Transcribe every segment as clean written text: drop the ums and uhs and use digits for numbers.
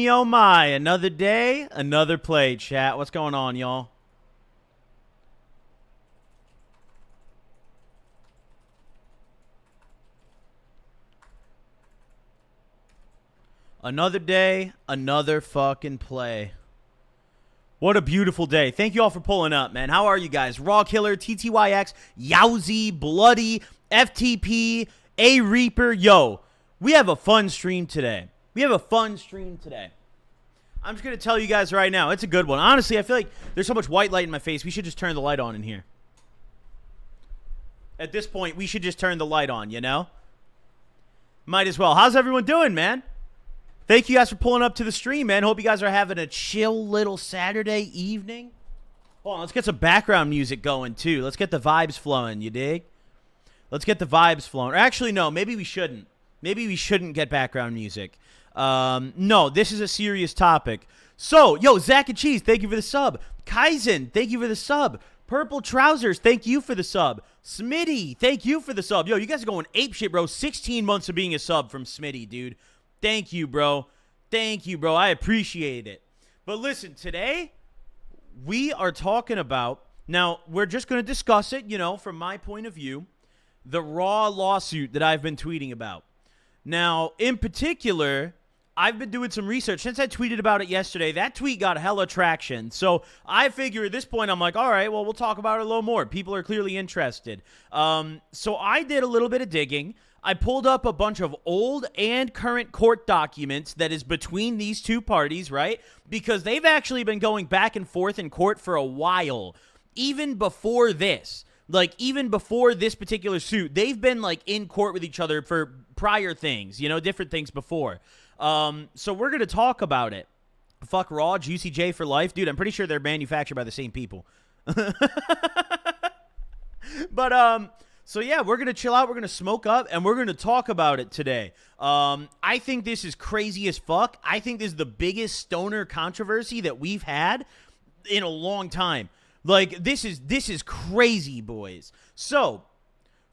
Oh my, another day, another play, chat. What's going on, y'all? Another day, another fucking play. What a beautiful day. Thank you all for pulling up, man. How are you guys? Raw Killer, TTYX, Yowzy, Bloody, FTP, A Reaper. Yo, we have a fun stream today. I'm just going to tell you guys right now, it's a good one. Honestly, I feel like there's so much white light in my face. We should just turn the light on in here. At this point, we should just turn the light on, you know? Might as well. How's everyone doing, man? Thank you guys for pulling up to the stream, man. Hope you guys are having a chill little Saturday evening. Hold on, let's get some background music going, too. Let's get the vibes flowing, you dig? Let's get the vibes flowing. Or actually, no, maybe we shouldn't. Maybe we shouldn't get background music. No, this is a serious topic. So, yo, Zach and Cheese, thank you for the sub. Kaizen, thank you for the sub. Purple Trousers, thank you for the sub. Smitty, thank you for the sub. Yo, you guys are going apeshit, bro. 16 months of being a sub from Smitty, dude. Thank you, bro. Thank you, bro. I appreciate it. But listen, today we are talking about, now we're just going to discuss it, you know, from my point of view, the Raw lawsuit that I've been tweeting about. Now, in particular, I've been doing some research. Since I tweeted about it yesterday, that tweet got hella traction. So I figure at this point, I'm like, all right, well, we'll talk about it a little more. People are clearly interested. So I did a little bit of digging. I pulled up a bunch of old and current court documents that is between these two parties, right? Because they've actually been going back and forth in court for a while, even before this. Like, even before this particular suit, they've been, like, in court with each other for prior things, you know, different things before. So we're going to talk about it. Fuck Raw, Juicy J for life. Dude, I'm pretty sure they're manufactured by the same people. But, so yeah, we're going to chill out, we're going to smoke up, and we're going to talk about it today. I think this is crazy as fuck. I think this is the biggest stoner controversy that we've had in a long time. Like, this is crazy, boys. So,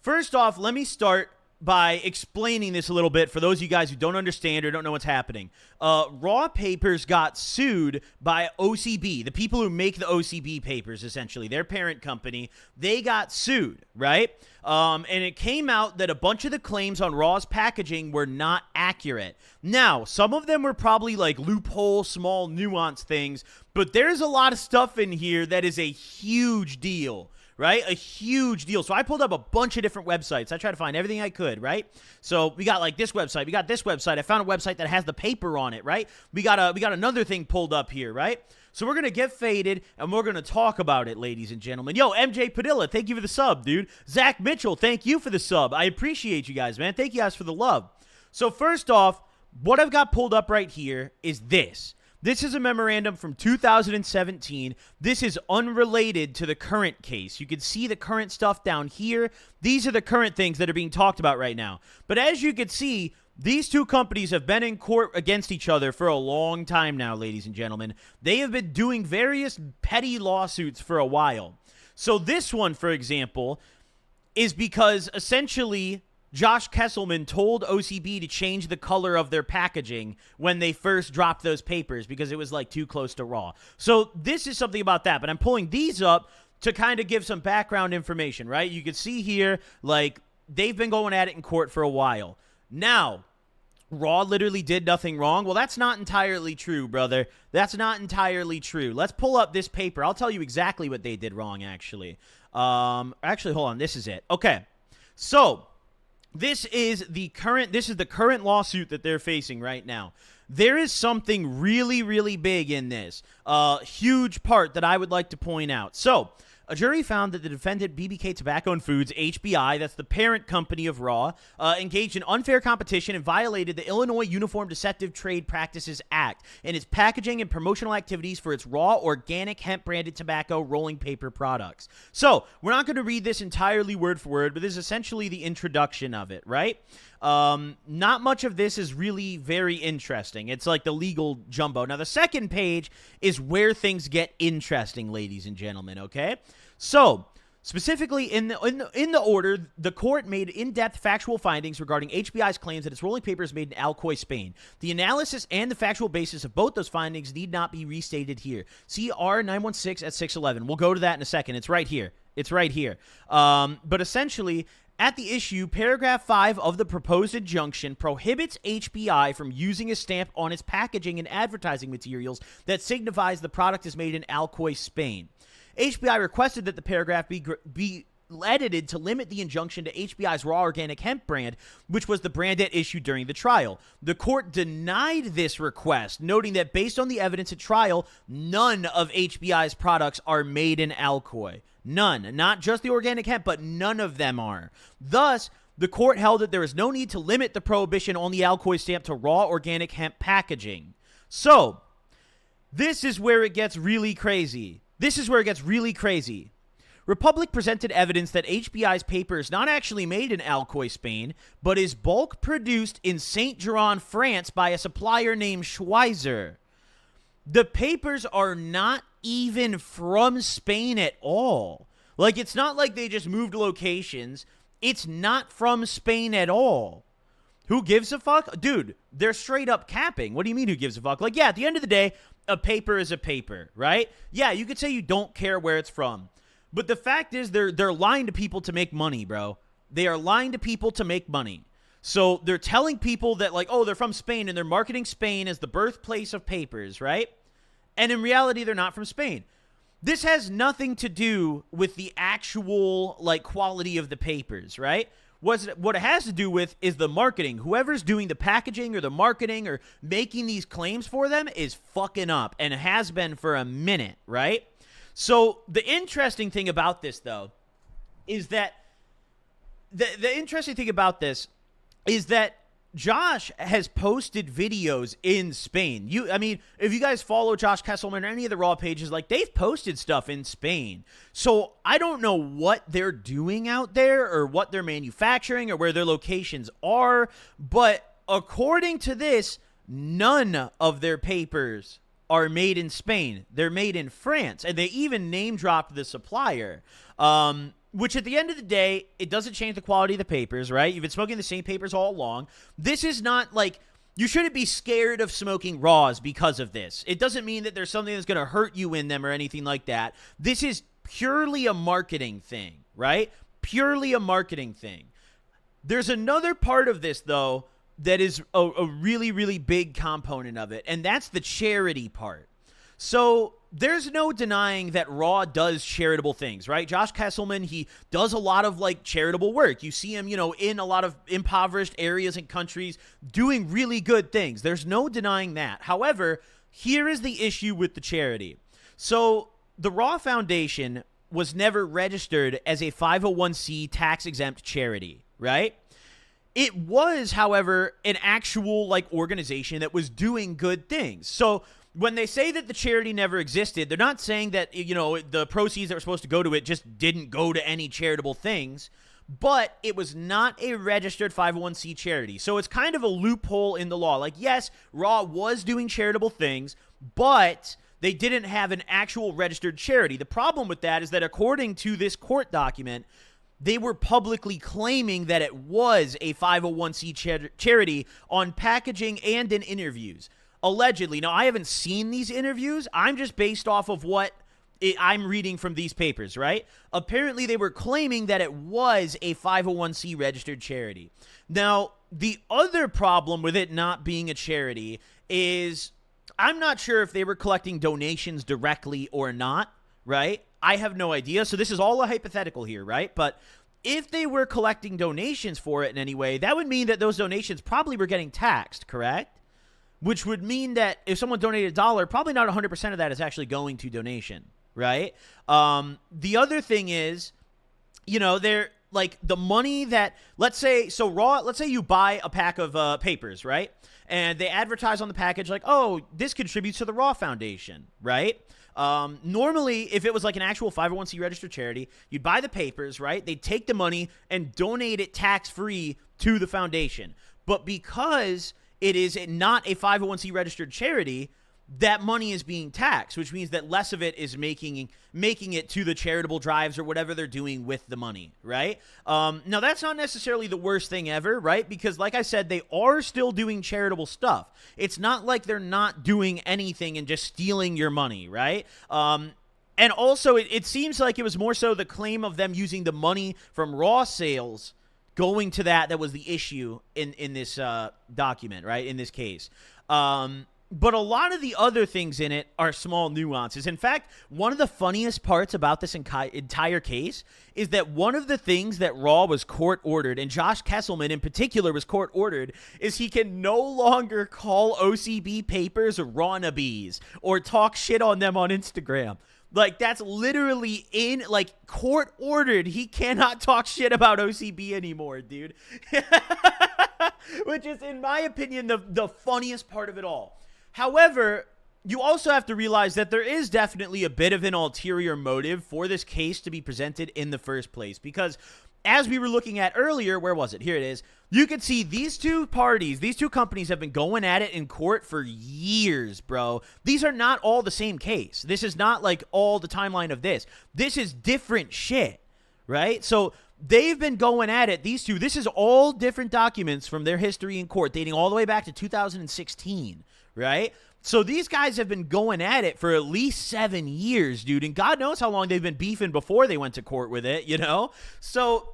first off, let me start by explaining this a little bit for those of you guys who don't understand or don't know what's happening. Raw Papers got sued by OCB, the people who make the OCB papers, essentially, their parent company. They got sued, right? And it came out that a bunch of the claims on Raw's packaging were not accurate. Now, some of them were probably like loophole, small nuance things, but there's a lot of stuff in here that is a huge deal. Right? A huge deal. So I pulled up a bunch of different websites. I tried to find everything I could, right? So we got like this website. We got this website. I found a website that has the paper on it, right? We got another thing pulled up here, right? So we're going to get faded, and we're going to talk about it, ladies and gentlemen. Yo, MJ Padilla, thank you for the sub, dude. Zach Mitchell, thank you for the sub. I appreciate you guys, man. Thank you guys for the love. So first off, what I've got pulled up right here is this. This is a memorandum from 2017. This is unrelated to the current case. You can see the current stuff down here. These are the current things that are being talked about right now. But as you can see, these two companies have been in court against each other for a long time now, ladies and gentlemen. They have been doing various petty lawsuits for a while. So this one, for example, is because essentially Josh Kesselman told OCB to change the color of their packaging when they first dropped those papers because it was like too close to Raw. So this is something about that, but I'm pulling these up to kind of give some background information, right? You can see here, like, they've been going at it in court for a while. Now, Raw literally did nothing wrong. Well, that's not entirely true, brother. That's not entirely true. Let's pull up this paper. I'll tell you exactly what they did wrong, actually. Actually, hold on. This is it. Okay. So this is the current lawsuit that they're facing right now. There is something really, really big in this. Huge part that I would like to point out. So, a jury found that the defendant BBK Tobacco and Foods, HBI, that's the parent company of Raw, engaged in unfair competition and violated the Illinois Uniform Deceptive Trade Practices Act in its packaging and promotional activities for its raw, organic, hemp-branded tobacco rolling paper products. So, we're not going to read this entirely word for word, but this is essentially the introduction of it, right? Not much of this is really very interesting. It's like the legal jumbo. Now, the second page is where things get interesting, ladies and gentlemen, okay? So, Specifically, in the order, the court made in-depth factual findings regarding HBI's claims that its rolling paper is made in Alcoy, Spain. The analysis and the factual basis of both those findings need not be restated here. See R916 at 611. We'll go to that in a second. It's right here. It's right here. But essentially, at the issue, paragraph 5 of the proposed injunction prohibits HBI from using a stamp on its packaging and advertising materials that signifies the product is made in Alcoy, Spain. HBI requested that the paragraph be edited to limit the injunction to HBI's raw organic hemp brand, which was the brand at issue during the trial. The court denied this request, noting that based on the evidence at trial, none of HBI's products are made in Alcoy. None. Not just the organic hemp, but none of them are. Thus, the court held that there is no need to limit the prohibition on the Alcoy stamp to raw organic hemp packaging. So, this is where it gets really crazy. Republic presented evidence that HBI's paper is not actually made in Alcoy, Spain, but is bulk produced in Saint-Geron, France by a supplier named Schweizer. The papers are not even from Spain at all. Like, it's not like they just moved locations. It's not from Spain at all. Who gives a fuck? Dude, they're straight up capping. What do you mean who gives a fuck? Like, yeah, at the end of the day, a paper is a paper, right? Yeah, you could say you don't care where it's from. But the fact is they're lying to people to make money, bro. They are lying to people to make money. So they're telling people that, like, oh, they're from Spain, and they're marketing Spain as the birthplace of papers, right? And in reality, they're not from Spain. This has nothing to do with the actual, like, quality of the papers, right? What it has to do with is the marketing. Whoever's doing the packaging or the marketing or making these claims for them is fucking up, and has been for a minute, right? So the interesting thing about this, though, is that the interesting thing about this is that Josh has posted videos in Spain. I mean, if you guys follow Josh Kesselman or any of the Raw pages, like, they've posted stuff in Spain. So I don't know what they're doing out there or what they're manufacturing or where their locations are. But according to this, none of their papers are made in Spain. They're made in France. And they even name dropped the supplier. Which at the end of the day, it doesn't change the quality of the papers, right? You've been smoking the same papers all along. This is not like, you shouldn't be scared of smoking raws because of this. It doesn't mean that there's something that's going to hurt you in them or anything like that. This is purely a marketing thing, right? Purely a marketing thing. There's another part of this, though, that is a really, really big component of it, and that's the charity part. So there's no denying that Raw does charitable things, right? Josh Kesselman, he does a lot of, like, charitable work. You see him, in a lot of impoverished areas and countries doing really good things. There's no denying that. However, here is the issue with the charity. So the Raw Foundation was never registered as a 501c tax-exempt charity, right? It was, however, an actual, like, organization that was doing good things. So when they say that the charity never existed, they're not saying that, the proceeds that were supposed to go to it just didn't go to any charitable things, but it was not a registered 501c charity. So it's kind of a loophole in the law. Like, yes, Raw was doing charitable things, but they didn't have an actual registered charity. The problem with that is that according to this court document, they were publicly claiming that it was a 501c charity on packaging and in interviews. Allegedly. Now, I haven't seen these interviews. I'm just based off of what I'm reading from these papers, right? Apparently, they were claiming that it was a 501c registered charity. Now, the other problem with it not being a charity is I'm not sure if they were collecting donations directly or not, right? I have no idea. So this is all a hypothetical here, right? But if they were collecting donations for it in any way, that would mean that those donations probably were getting taxed, correct? Which would mean that if someone donated $1, probably not 100% of that is actually going to donation, right? The other thing is, they're like the money that, let's say you buy a pack of papers, right? And they advertise on the package like, oh, this contributes to the Raw Foundation, right? Normally, if it was like an actual 501c registered charity, you'd buy the papers, right? They'd take the money and donate it tax-free to the foundation. But because it is not a 501c registered charity, that money is being taxed, which means that less of it is making it to the charitable drives or whatever they're doing with the money, right? Now, that's not necessarily the worst thing ever, right? Because like I said, they are still doing charitable stuff. It's not like they're not doing anything and just stealing your money, right? And also, it seems like it was more so the claim of them using the money from Raw sales going to that was the issue in this document, right, in this case. But a lot of the other things in it are small nuances. In fact, one of the funniest parts about this entire case is that one of the things that Raw was court-ordered, and Josh Kesselman in particular was court-ordered, is he can no longer call OCB papers Rawnabes or talk shit on them on Instagram. Like, that's literally court-ordered. He cannot talk shit about OCB anymore, dude. Which is, in my opinion, the funniest part of it all. However, you also have to realize that there is definitely a bit of an ulterior motive for this case to be presented in the first place. Because as we were looking at earlier, where was it? Here it is. You can see these two parties, these two companies have been going at it in court for years, bro. These are not all the same case. This is not like all the timeline of this. This is different shit, right? So they've been going at it, these two. This is all different documents from their history in court dating all the way back to 2016. Right? So these guys have been going at it for at least 7 years, dude. And God knows how long they've been beefing before they went to court with it, you know? So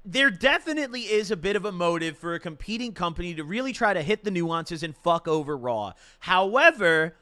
there definitely is a bit of a motive for a competing company to really try to hit the nuances and fuck over Raw. However,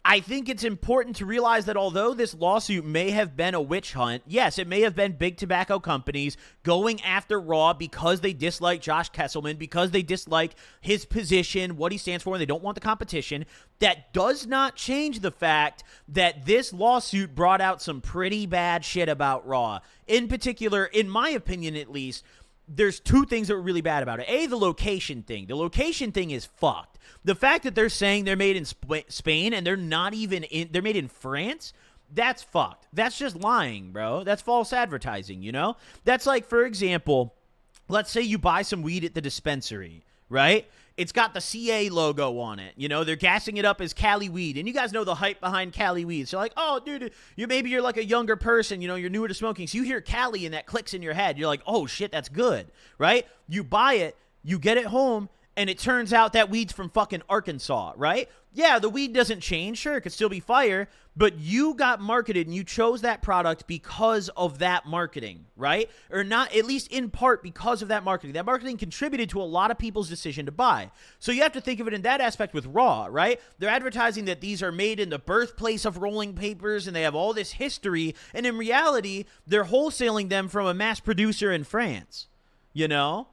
I think it's important to realize that although this lawsuit may have been a witch hunt, yes, it may have been big tobacco companies going after Raw because they dislike Josh Kesselman, because they dislike his position, what he stands for, and they don't want the competition. That does not change the fact that this lawsuit brought out some pretty bad shit about Raw. In particular, in my opinion at least, there's two things that were really bad about it. A, the location thing. The location thing is fucked. The fact that they're saying they're made in Spain and they're not even they're made in France, that's fucked. That's just lying, bro. That's false advertising, you know? That's like, for example, let's say you buy some weed at the dispensary, right? It's got the CA logo on it. You know, they're gassing it up as Cali weed. And you guys know the hype behind Cali weed. So like, oh, dude, maybe you're like a younger person, you know, you're newer to smoking. So you hear Cali and that clicks in your head. You're like, oh, shit, that's good, right? You buy it, you get it home, and it turns out that weed's from fucking Arkansas, right? Yeah, the weed doesn't change. Sure, it could still be fire, but you got marketed and you chose that product because of that marketing, right? Or not, at least in part because of that marketing. That marketing contributed to a lot of people's decision to buy. So you have to think of it in that aspect with Raw, right? They're advertising that these are made in the birthplace of rolling papers and they have all this history, and in reality, they're wholesaling them from a mass producer in France, you know?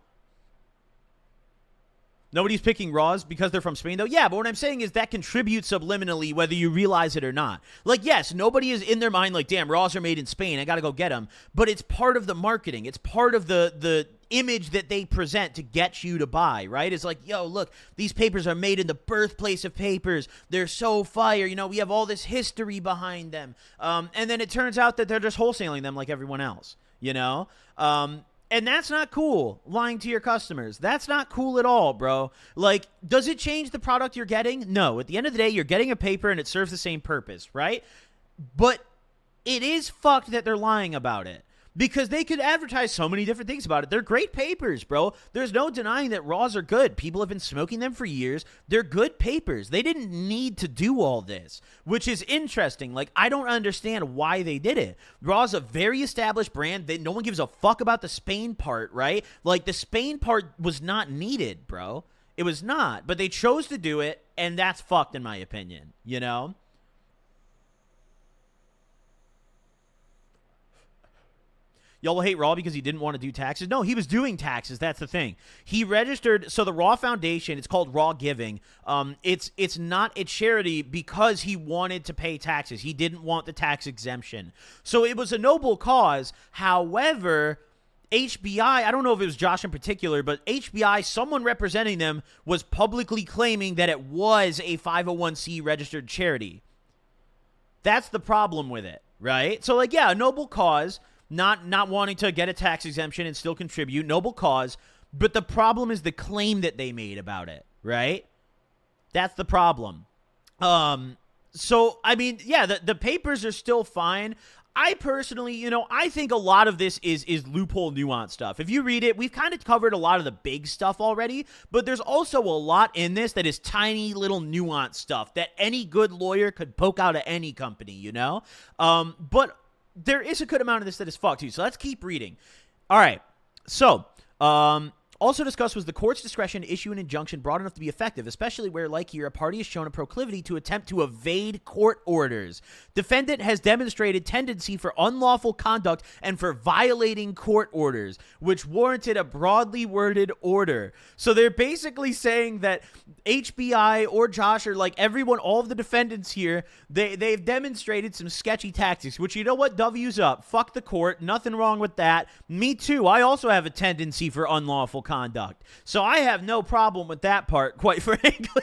Nobody's picking Raws because they're from Spain, though. Yeah, but what I'm saying is that contributes subliminally whether you realize it or not. Like, yes, nobody is in their mind like, damn, Raws are made in Spain. I got to go get them. But it's part of the marketing. It's part of the image that they present to get you to buy, right? It's like, yo, look, these papers are made in the birthplace of papers. They're so fire. You know, we have all this history behind them. And then it turns out that they're just wholesaling them like everyone else, you know? And that's not cool, lying to your customers. That's not cool at all, bro. Like, does it change the product you're getting? No. At the end of the day, you're getting a paper and it serves the same purpose, right? But it is fucked that they're lying about it. Because they could advertise so many different things about it. They're great papers, bro. There's no denying that Raws are good. People have been smoking them for years. They're good papers. They didn't need to do all this, which is interesting. Like, I don't understand why they did it. Raw's a very established brand. No one gives a fuck about the Spain part, right? Like, the Spain part was not needed, bro. It was not. But they chose to do it, and that's fucked in my opinion, you know? Y'all will hate Raw because he didn't want to do taxes. No, he was doing taxes. That's the thing. He registered. So the Raw Foundation, it's called Raw Giving. It's not a charity because he wanted to pay taxes. He didn't want the tax exemption. So it was a noble cause. However, HBI, I don't know if it was Josh in particular, but HBI, someone representing them, was publicly claiming that it was a 501c registered charity. That's the problem with it, right? So, like, yeah, a noble cause. Not wanting to get a tax exemption and still contribute, noble cause, but the problem is the claim that they made about it, right? That's the problem. So, I mean, yeah, the papers are still fine. I personally, I think a lot of this is loophole nuance stuff. If you read it, we've kind of covered a lot of the big stuff already, but there's also a lot in this that is tiny little nuance stuff that any good lawyer could poke out at any company. But there is a good amount of this that is fucked too. So let's keep reading. All right. So, also discussed was the court's discretion to issue an injunction broad enough to be effective, especially where, like here, a party has shown a proclivity to attempt to evade court orders. Defendant has demonstrated tendency for unlawful conduct and for violating court orders, which warranted a broadly worded order. So they're basically saying that HBI or Josh or like everyone, all of the defendants here, they've demonstrated some sketchy tactics, which, you know what, W's up. Fuck the court. Nothing wrong with that. Me too. I also have a tendency for unlawful conduct. So I have no problem with that part, quite frankly.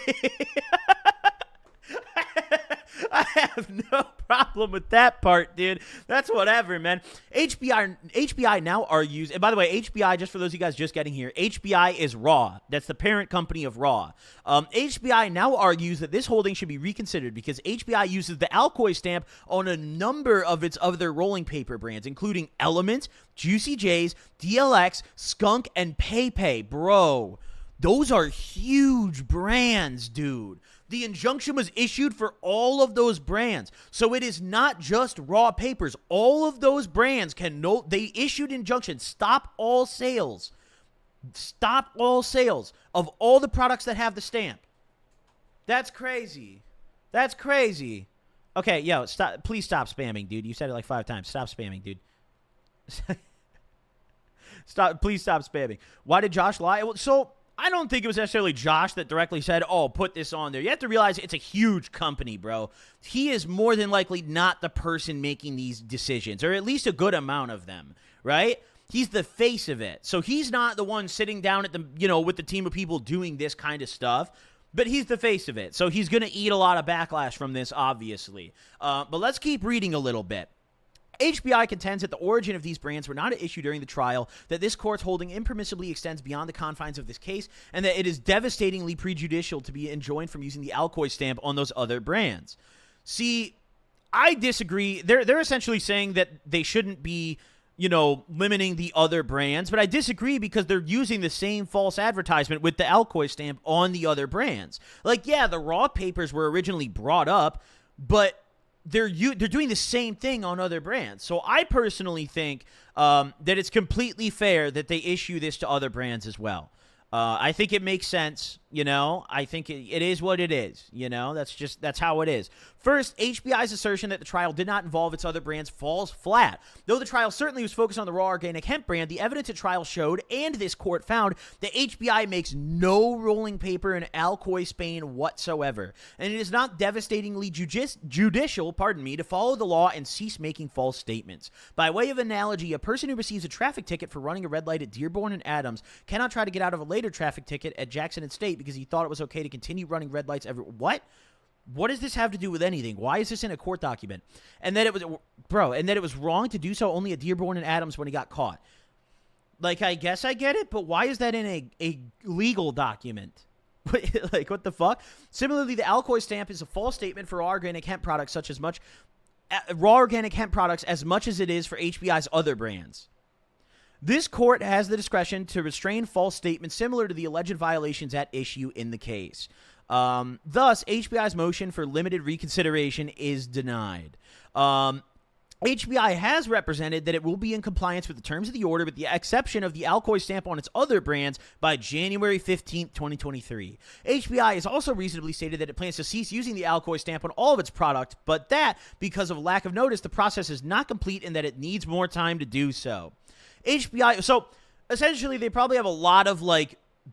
I have no problem with that part, dude. That's whatever, man. HBI now argues, and by the way, HBI, just for those of you guys just getting here, HBI is Raw. That's the parent company of Raw. HBI now argues that this holding should be reconsidered because HBI uses the Alcoy stamp on a number of its other rolling paper brands, including Element, Juicy J's, DLX, Skunk, and Pay. Bro, those are huge brands, dude. The injunction was issued for all of those brands. So it is not just Raw Papers. All of those brands they issued injunctions. Stop all sales. Stop all sales of all the products that have the stamp. That's crazy. That's crazy. Okay, yo, stop. Please stop spamming, dude. You said it like 5 times. Stop spamming, dude. Please stop spamming. Why did Josh lie? So I don't think it was necessarily Josh that directly said, oh, put this on there. You have to realize it's a huge company, bro. He is more than likely not the person making these decisions, or at least a good amount of them, right? He's the face of it. So he's not the one sitting down at with the team of people doing this kind of stuff, but he's the face of it. So he's going to eat a lot of backlash from this, obviously. But let's keep reading a little bit. HBI contends that the origin of these brands were not an issue during the trial, that this court's holding impermissibly extends beyond the confines of this case, and that it is devastatingly prejudicial to be enjoined from using the Alcoy stamp on those other brands. See, I disagree. They're essentially saying that they shouldn't be, limiting the other brands, but I disagree because they're using the same false advertisement with the Alcoy stamp on the other brands. Like, yeah, the Raw papers were originally brought up, but they're doing the same thing on other brands. So I personally think that it's completely fair that they issue this to other brands as well. I think it makes sense, I think it is what it is, that's how it is. First, HBI's assertion that the trial did not involve its other brands falls flat. Though the trial certainly was focused on the raw organic hemp brand, the evidence at trial showed, and this court found, that HBI makes no rolling paper in Alcoy, Spain whatsoever. And it is not devastatingly judicial, to follow the law and cease making false statements. By way of analogy, a person who receives a traffic ticket for running a red light at Dearborn and Adams cannot try to get out of a later traffic ticket at Jackson and State because he thought it was okay to continue running red lights What? What does this have to do with anything? Why is this in a court document? And that it was wrong to do so only at Dearborn and Adams when he got caught. Like, I guess I get it, but why is that in a legal document? Like, what the fuck? Similarly, the Alcoy stamp is a false statement for raw organic hemp products as much as it is for HBI's other brands. This court has the discretion to restrain false statements similar to the alleged violations at issue in the case. Thus, HBI's motion for limited reconsideration is denied. HBI has represented that it will be in compliance with the terms of the order with the exception of the Alcoy stamp on its other brands by January 15th, 2023. HBI has also reasonably stated that it plans to cease using the Alcoy stamp on all of its product, but that, because of lack of notice, the process is not complete and that it needs more time to do so. So essentially they probably have a lot of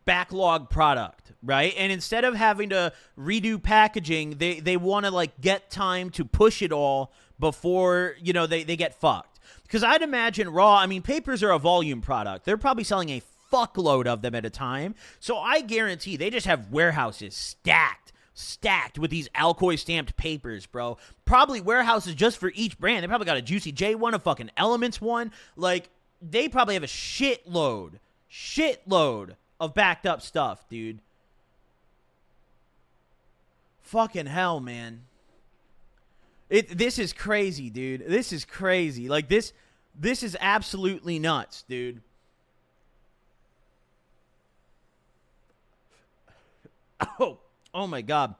backlog product, right? And instead of having to redo packaging, they want to get time to push it all before, they get fucked. Because I'd imagine papers are a volume product. They're probably selling a fuckload of them at a time. So I guarantee they just have warehouses stacked with these Alcoy stamped papers, bro. Probably warehouses just for each brand. They probably got a Juicy J one, a fucking Elements one. They probably have a shitload of backed up stuff, dude. Fucking hell, man. This is crazy, dude. This is crazy. Like, this is absolutely nuts, dude. Oh my god.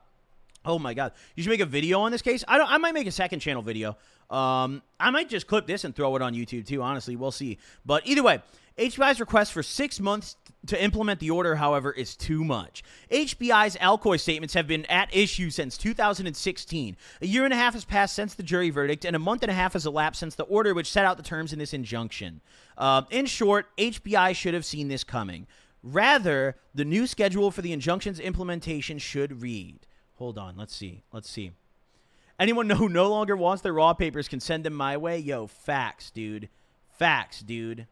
Oh my god. You should make a video on this case. I might make a second channel video. I might just clip this and throw it on YouTube too, honestly. We'll see. But either way, HBI's request for 6 months to implement the order, however, is too much. HBI's Alcoy statements have been at issue since 2016. A year and a half has passed since the jury verdict, and a month and a half has elapsed since the order which set out the terms in this injunction. In short, HBI should have seen this coming. Rather, the new schedule for the injunction's implementation should read. Hold on, let's see. Anyone who no longer wants their raw papers can send them my way? Yo, facts, dude. Facts, dude.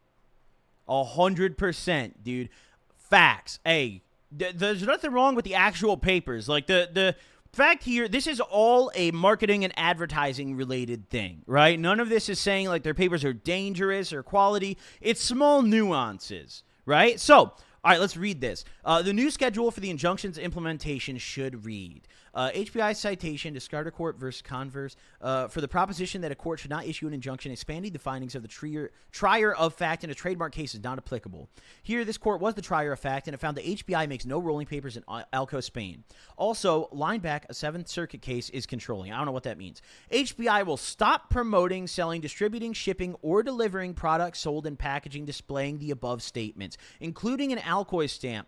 100%, dude. Facts. Hey, there's nothing wrong with the actual papers. Like, the fact here, this is all a marketing and advertising related thing, right? None of this is saying, like, their papers are dangerous or quality. It's small nuances, right? So, all right, let's read this. The new schedule for the injunction's implementation should read. HBI citation to Scarter Court versus Converse for the proposition that a court should not issue an injunction expanding the findings of the trier of fact in a trademark case is not applicable. Here, this court was the trier of fact, and it found that HBI makes no rolling papers in Alco, Spain. Also, line back, a Seventh Circuit case is controlling. I don't know what that means. HBI will stop promoting, selling, distributing, shipping, or delivering products sold in packaging displaying the above statements, including an Alcoy stamp,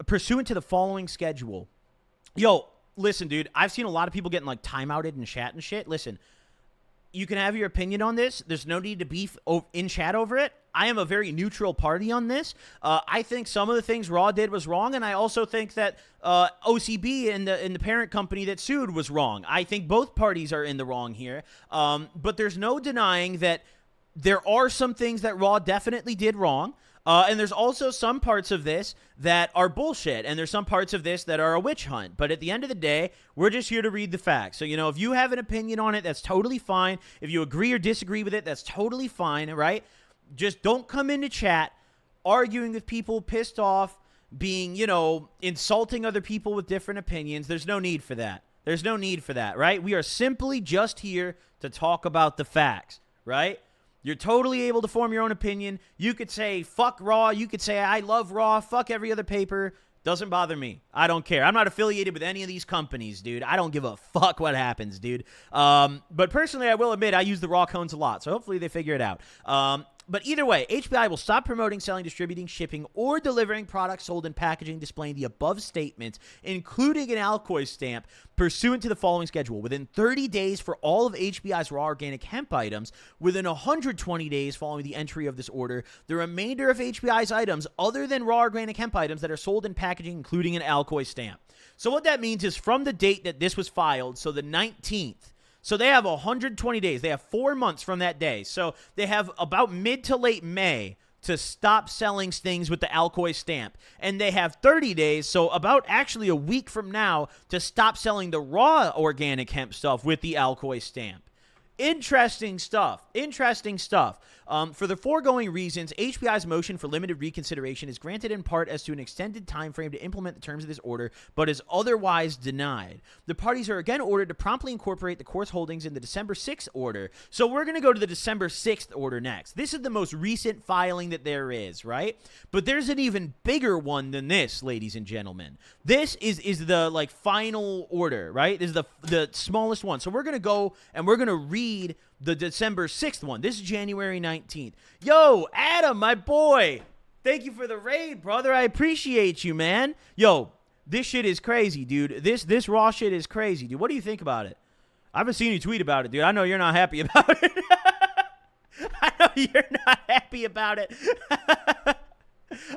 pursuant to the following schedule. Yo, listen, dude, I've seen a lot of people getting, like, timeouted in chat and shit. Listen, you can have your opinion on this. There's no need to beef in chat over it. I am a very neutral party on this. I think some of the things Raw did was wrong, and I also think that OCB and the parent company that sued was wrong. I think both parties are in the wrong here. But there's no denying that there are some things that Raw definitely did wrong. And there's also some parts of this that are bullshit, and there's some parts of this that are a witch hunt. But at the end of the day, we're just here to read the facts. So, you know, if you have an opinion on it, that's totally fine. If you agree or disagree with it, that's totally fine, right? Just don't come into chat arguing with people, pissed off, being, you know, insulting other people with different opinions. There's no need for that. There's no need for that, right? We are simply just here to talk about the facts, right? You're totally able to form your own opinion. You could say, fuck Raw. You could say, I love Raw. Fuck every other paper. Doesn't bother me. I don't care. I'm not affiliated with any of these companies, dude. I don't give a fuck what happens, dude. But personally, I will admit, I use the Raw cones a lot. So hopefully they figure it out. But either way, HBI will stop promoting, selling, distributing, shipping, or delivering products sold in packaging displaying the above statements, including an Alcoy stamp, pursuant to the following schedule. Within 30 days for all of HBI's raw organic hemp items, within 120 days following the entry of this order, the remainder of HBI's items other than raw organic hemp items that are sold in packaging, including an Alcoy stamp. So what that means is from the date that this was filed, so the 19th, so they have 120 days. They have 4 months from that day. So they have about mid to late May to stop selling things with the Alcoy stamp. And they have 30 days, so about actually a week from now, to stop selling the raw organic hemp stuff with the Alcoy stamp. Interesting stuff. Interesting stuff. For the foregoing reasons, HBI's motion for limited reconsideration is granted in part as to an extended time frame to implement the terms of this order, but is otherwise denied. The parties are again ordered to promptly incorporate the court's holdings in the December 6th order. So we're going to go to the December 6th order next. This is the most recent filing that there is, right? But there's an even bigger one than this, ladies and gentlemen. This is the, like, final order, right? This is the smallest one. So we're going to go and we're going to read the December 6th one. This is January 19th. Yo, Adam, my boy. Thank you for the raid, brother. I appreciate you, man. Yo, this shit is crazy, dude. This raw shit is crazy, dude. What do you think about it? I haven't seen you tweet about it, dude. I know you're not happy about it. I know you're not happy about it.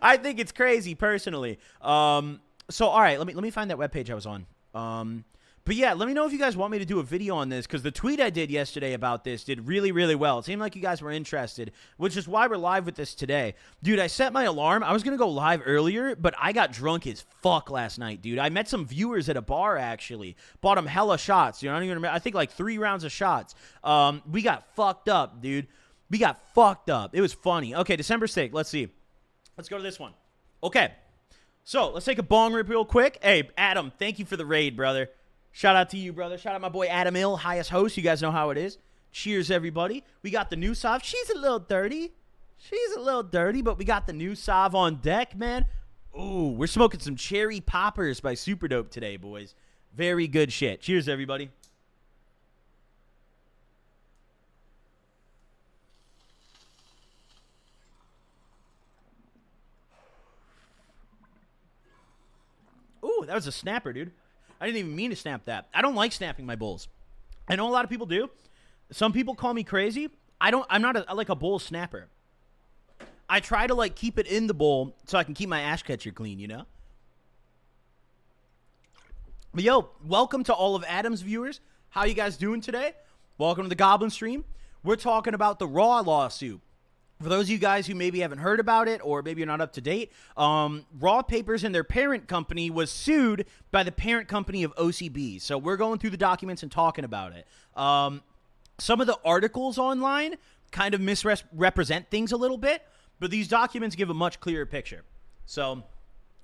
I think it's crazy, personally. So, all right, let me find that webpage I was on. But yeah, let me know if you guys want me to do a video on this, because the tweet I did yesterday about this did really, really well. It seemed like you guys were interested, which is why we're live with this today. Dude, I set my alarm. I was going to go live earlier, but I got drunk as fuck last night, dude. I met some viewers at a bar, actually. Bought them hella shots. You know, I don't even remember. I think like 3 rounds of shots. We got fucked up, dude. We got fucked up. It was funny. Okay, December 6th. Let's see. Let's go to this one. Okay. So, let's take a bong rip real quick. Hey, Adam, thank you for the raid, brother. Shout out to you, brother. Shout out my boy Adam Ill, highest host. You guys know how it is. Cheers, everybody. We got the new Sav. She's a little dirty. But we got the new Sav on deck, man. Ooh, we're smoking some cherry poppers by Super Dope today, boys. Very good shit. Cheers, everybody. Ooh, that was a snapper, dude. I didn't even mean to snap that. I don't like snapping my bowls. I know a lot of people do. Some people call me crazy. I'm not a bowl snapper. I try to like keep it in the bowl so I can keep my ash catcher clean, you know? But yo, welcome to all of Adam's viewers. How you guys doing today? Welcome to the Goblin stream. We're talking about the Raw lawsuit. For those of you guys who maybe haven't heard about it or maybe you're not up to date, Raw Papers and their parent company was sued by the parent company of OCB. So we're going through the documents and talking about it. Some of the articles online kind of misrepresent things a little bit, but these documents give a much clearer picture. So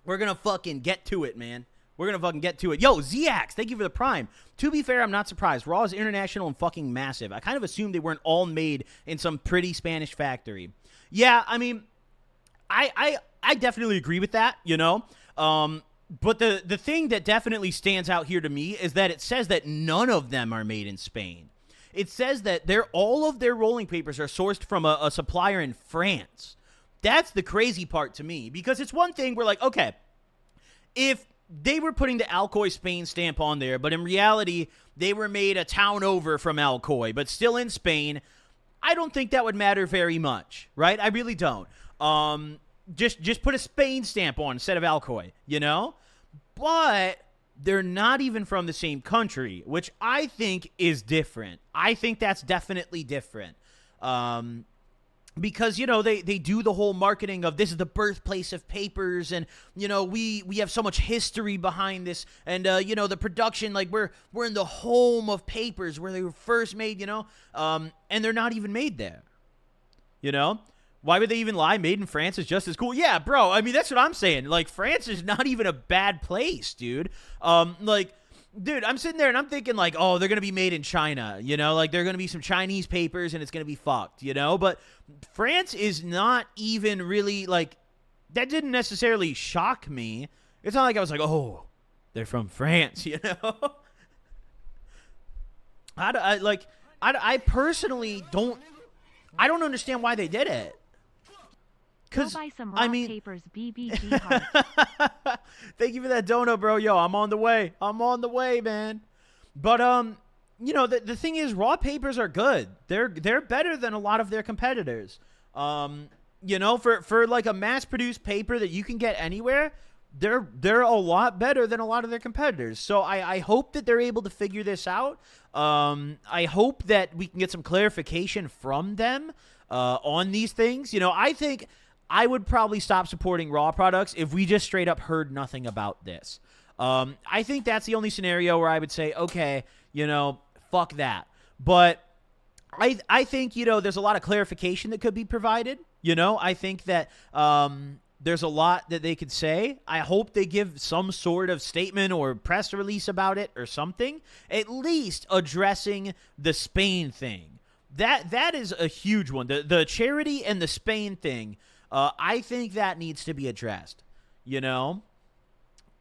we're going to fucking get to it, man. We're going to fucking get to it. Yo, Ziax, thank you for the prime. To be fair, I'm not surprised. Raw is international and fucking massive. I kind of assumed they weren't all made in some pretty Spanish factory. Yeah, I mean, I definitely agree with that, you know? But the thing that definitely stands out here to me is that it says that none of them are made in Spain. It says that all of their rolling papers are sourced from a supplier in France. That's the crazy part to me, because it's one thing we're like, okay, if they were putting the Alcoy Spain stamp on there, but in reality, they were made a town over from Alcoy, but still in Spain, I don't think that would matter very much, right? I really don't. Just put a Spain stamp on instead of Alcoy, you know? But they're not even from the same country, which I think is different. I think that's definitely different. Because, you know, they do the whole marketing of this is the birthplace of papers, and, you know, we have so much history behind this, and, you know, the production, like, we're in the home of papers where they were first made, you know, and they're not even made there, you know? Why would they even lie? Made in France is just as cool. Yeah, bro, I mean, that's what I'm saying. Like, France is not even a bad place, dude. Dude, I'm sitting there and I'm thinking like, oh, they're going to be made in China, you know, like they're going to be some Chinese papers and it's going to be fucked, you know, but France is not even really like, that didn't necessarily shock me. It's not like I was like, oh, they're from France, you know. I personally don't understand why they did it. Because I mean, papers, BBG heart. Thank you for that donut, bro. Yo, I'm on the way. Man. But you know, the thing is, Raw papers are good. They're better than a lot of their competitors. You know, for like a mass-produced paper that you can get anywhere, they're a lot better than a lot of their competitors. So I hope that they're able to figure this out. I hope that we can get some clarification from them on these things. You know, I think I would probably stop supporting Raw products if we just straight up heard nothing about this. I think that's the only scenario where I would say, okay, you know, fuck that. But I think, you know, there's a lot of clarification that could be provided. You know, I think that there's a lot that they could say. I hope they give some sort of statement or press release about it or something, at least addressing the Spain thing. That is a huge one. The charity and the Spain thing, I think that needs to be addressed, you know?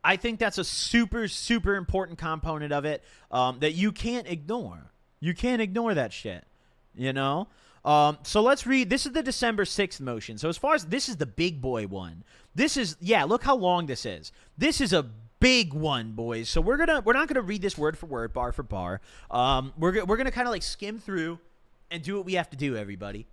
I think that's a super, super important component of it that you can't ignore. You can't ignore that shit, you know? So let's read. This is the December 6th motion. So as far as this is the big boy one. This is, yeah, look how long this is. This is a big one, boys. So we're not gonna read this word for word, bar for bar. We're gonna kind of like skim through and do what we have to do, everybody.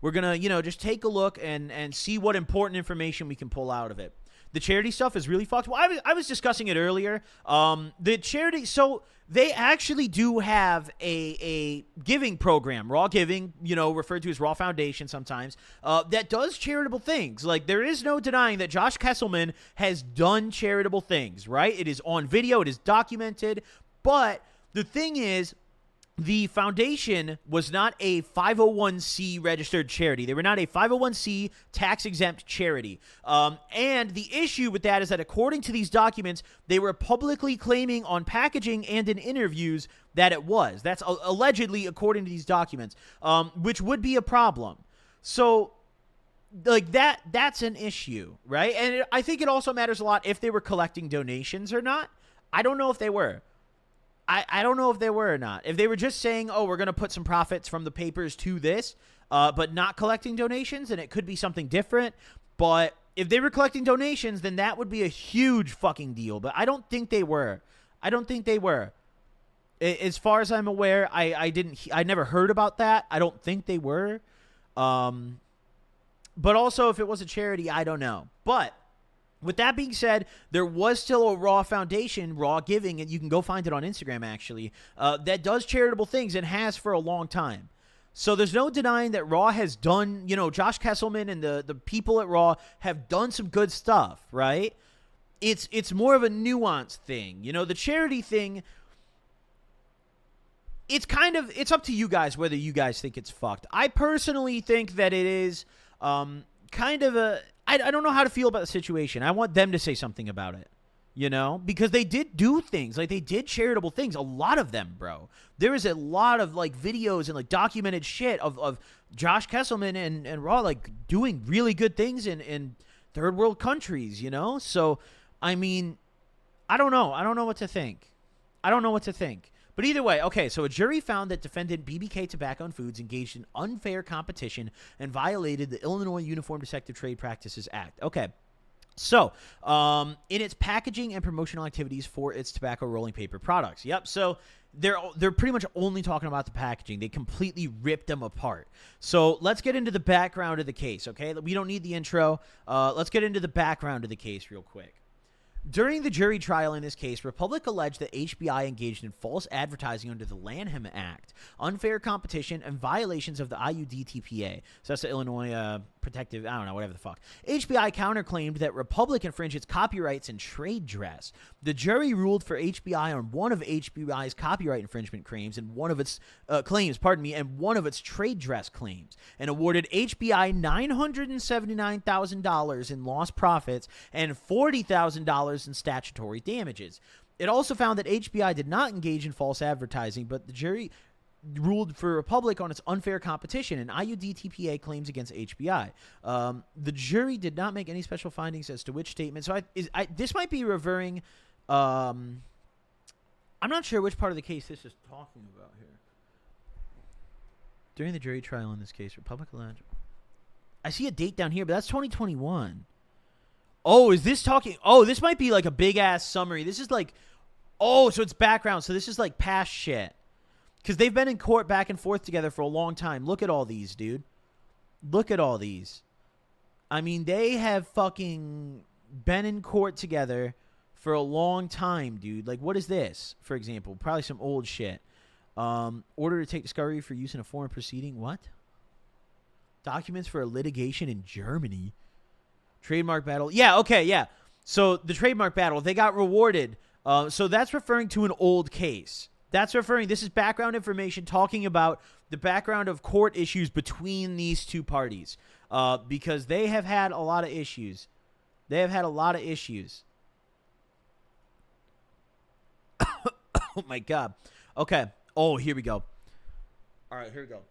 We're going to, you know, just take a look and see what important information we can pull out of it. The charity stuff is really fucked. Well, I was discussing it earlier. The charity, so they actually do have a giving program, Raw Giving, you know, referred to as Raw Foundation sometimes, that does charitable things. Like, there is no denying that Josh Kesselman has done charitable things, right? It is on video. It is documented. But the thing is, the foundation was not a 501c registered charity. They were not a 501c tax-exempt charity. And the issue with that is that according to these documents, they were publicly claiming on packaging and in interviews that it was. That's allegedly according to these documents, which would be a problem. So, like, that's an issue, right? And I think it also matters a lot if they were collecting donations or not. I don't know if they were. I don't know if they were or not. If they were just saying, oh, we're going to put some profits from the papers to this, but not collecting donations, then it could be something different. But if they were collecting donations, then that would be a huge fucking deal. But I don't think they were. I don't think they were. As far as I'm aware, I never heard about that. I don't think they were. But also, if it was a charity, I don't know. But with that being said, there was still a Raw Foundation, Raw Giving, and you can go find it on Instagram, actually, that does charitable things and has for a long time. So there's no denying that Raw has done, Josh Kesselman and the people at Raw have done some good stuff, right? It's more of a nuanced thing. The charity thing, it's up to you guys whether you guys think it's fucked. I personally think that it is kind of a... I don't know how to feel about the situation. I want them to say something about it, because they did do things. Like, they did charitable things. A lot of them, bro. There is a lot of, like, videos and, like, documented shit of Josh Kesselman and Raw, like, doing really good things in third world countries, So, I mean, I don't know. I don't know what to think. But either way, okay, so a jury found that defendant BBK Tobacco and Foods engaged in unfair competition and violated the Illinois Uniform Deceptive Trade Practices Act. Okay, so in its packaging and promotional activities for its tobacco rolling paper products. Yep, so they're pretty much only talking about the packaging. They completely ripped them apart. So let's get into the background of the case, okay? We don't need the intro. Let's get into the background of the case real quick. During the jury trial in this case, Republic alleged that HBI engaged in false advertising under the Lanham Act, unfair competition, and violations of the IUDTPA. So that's the Illinois Protective, I don't know, whatever the fuck. HBI counterclaimed that Republic infringed its copyrights in trade dress. The jury ruled for HBI on one of HBI's copyright infringement claims and one of its and one of its trade dress claims, and awarded HBI $979,000 in lost profits and $40,000 in statutory damages. It also found that HBI did not engage in false advertising, but the jury ruled for Republic on its unfair competition and IUDTPA claims against HBI. The jury did not make any special findings as to which statement. So this might be referring. I'm not sure which part of the case this is talking about here. During the jury trial in this case, Republic alleged. I see a date down here, but that's 2021. Oh, is this talking? Oh, this might be like a big ass summary. This is like, so it's background. So this is like past shit. Because they've been in court back and forth together for a long time. Look at all these, dude. Look at all these. I mean, they have fucking been in court together for a long time, dude. Like, what is this, for example? Probably some old shit. Order to take discovery for use in a foreign proceeding. What? Documents for a litigation in Germany. Trademark battle. Yeah, okay, yeah. So the trademark battle, they got rewarded. So that's referring to an old case. This is background information talking about the background of court issues between these two parties. Because they have had a lot of issues. Oh, my God. Okay. Oh, here we go. All right, here we go.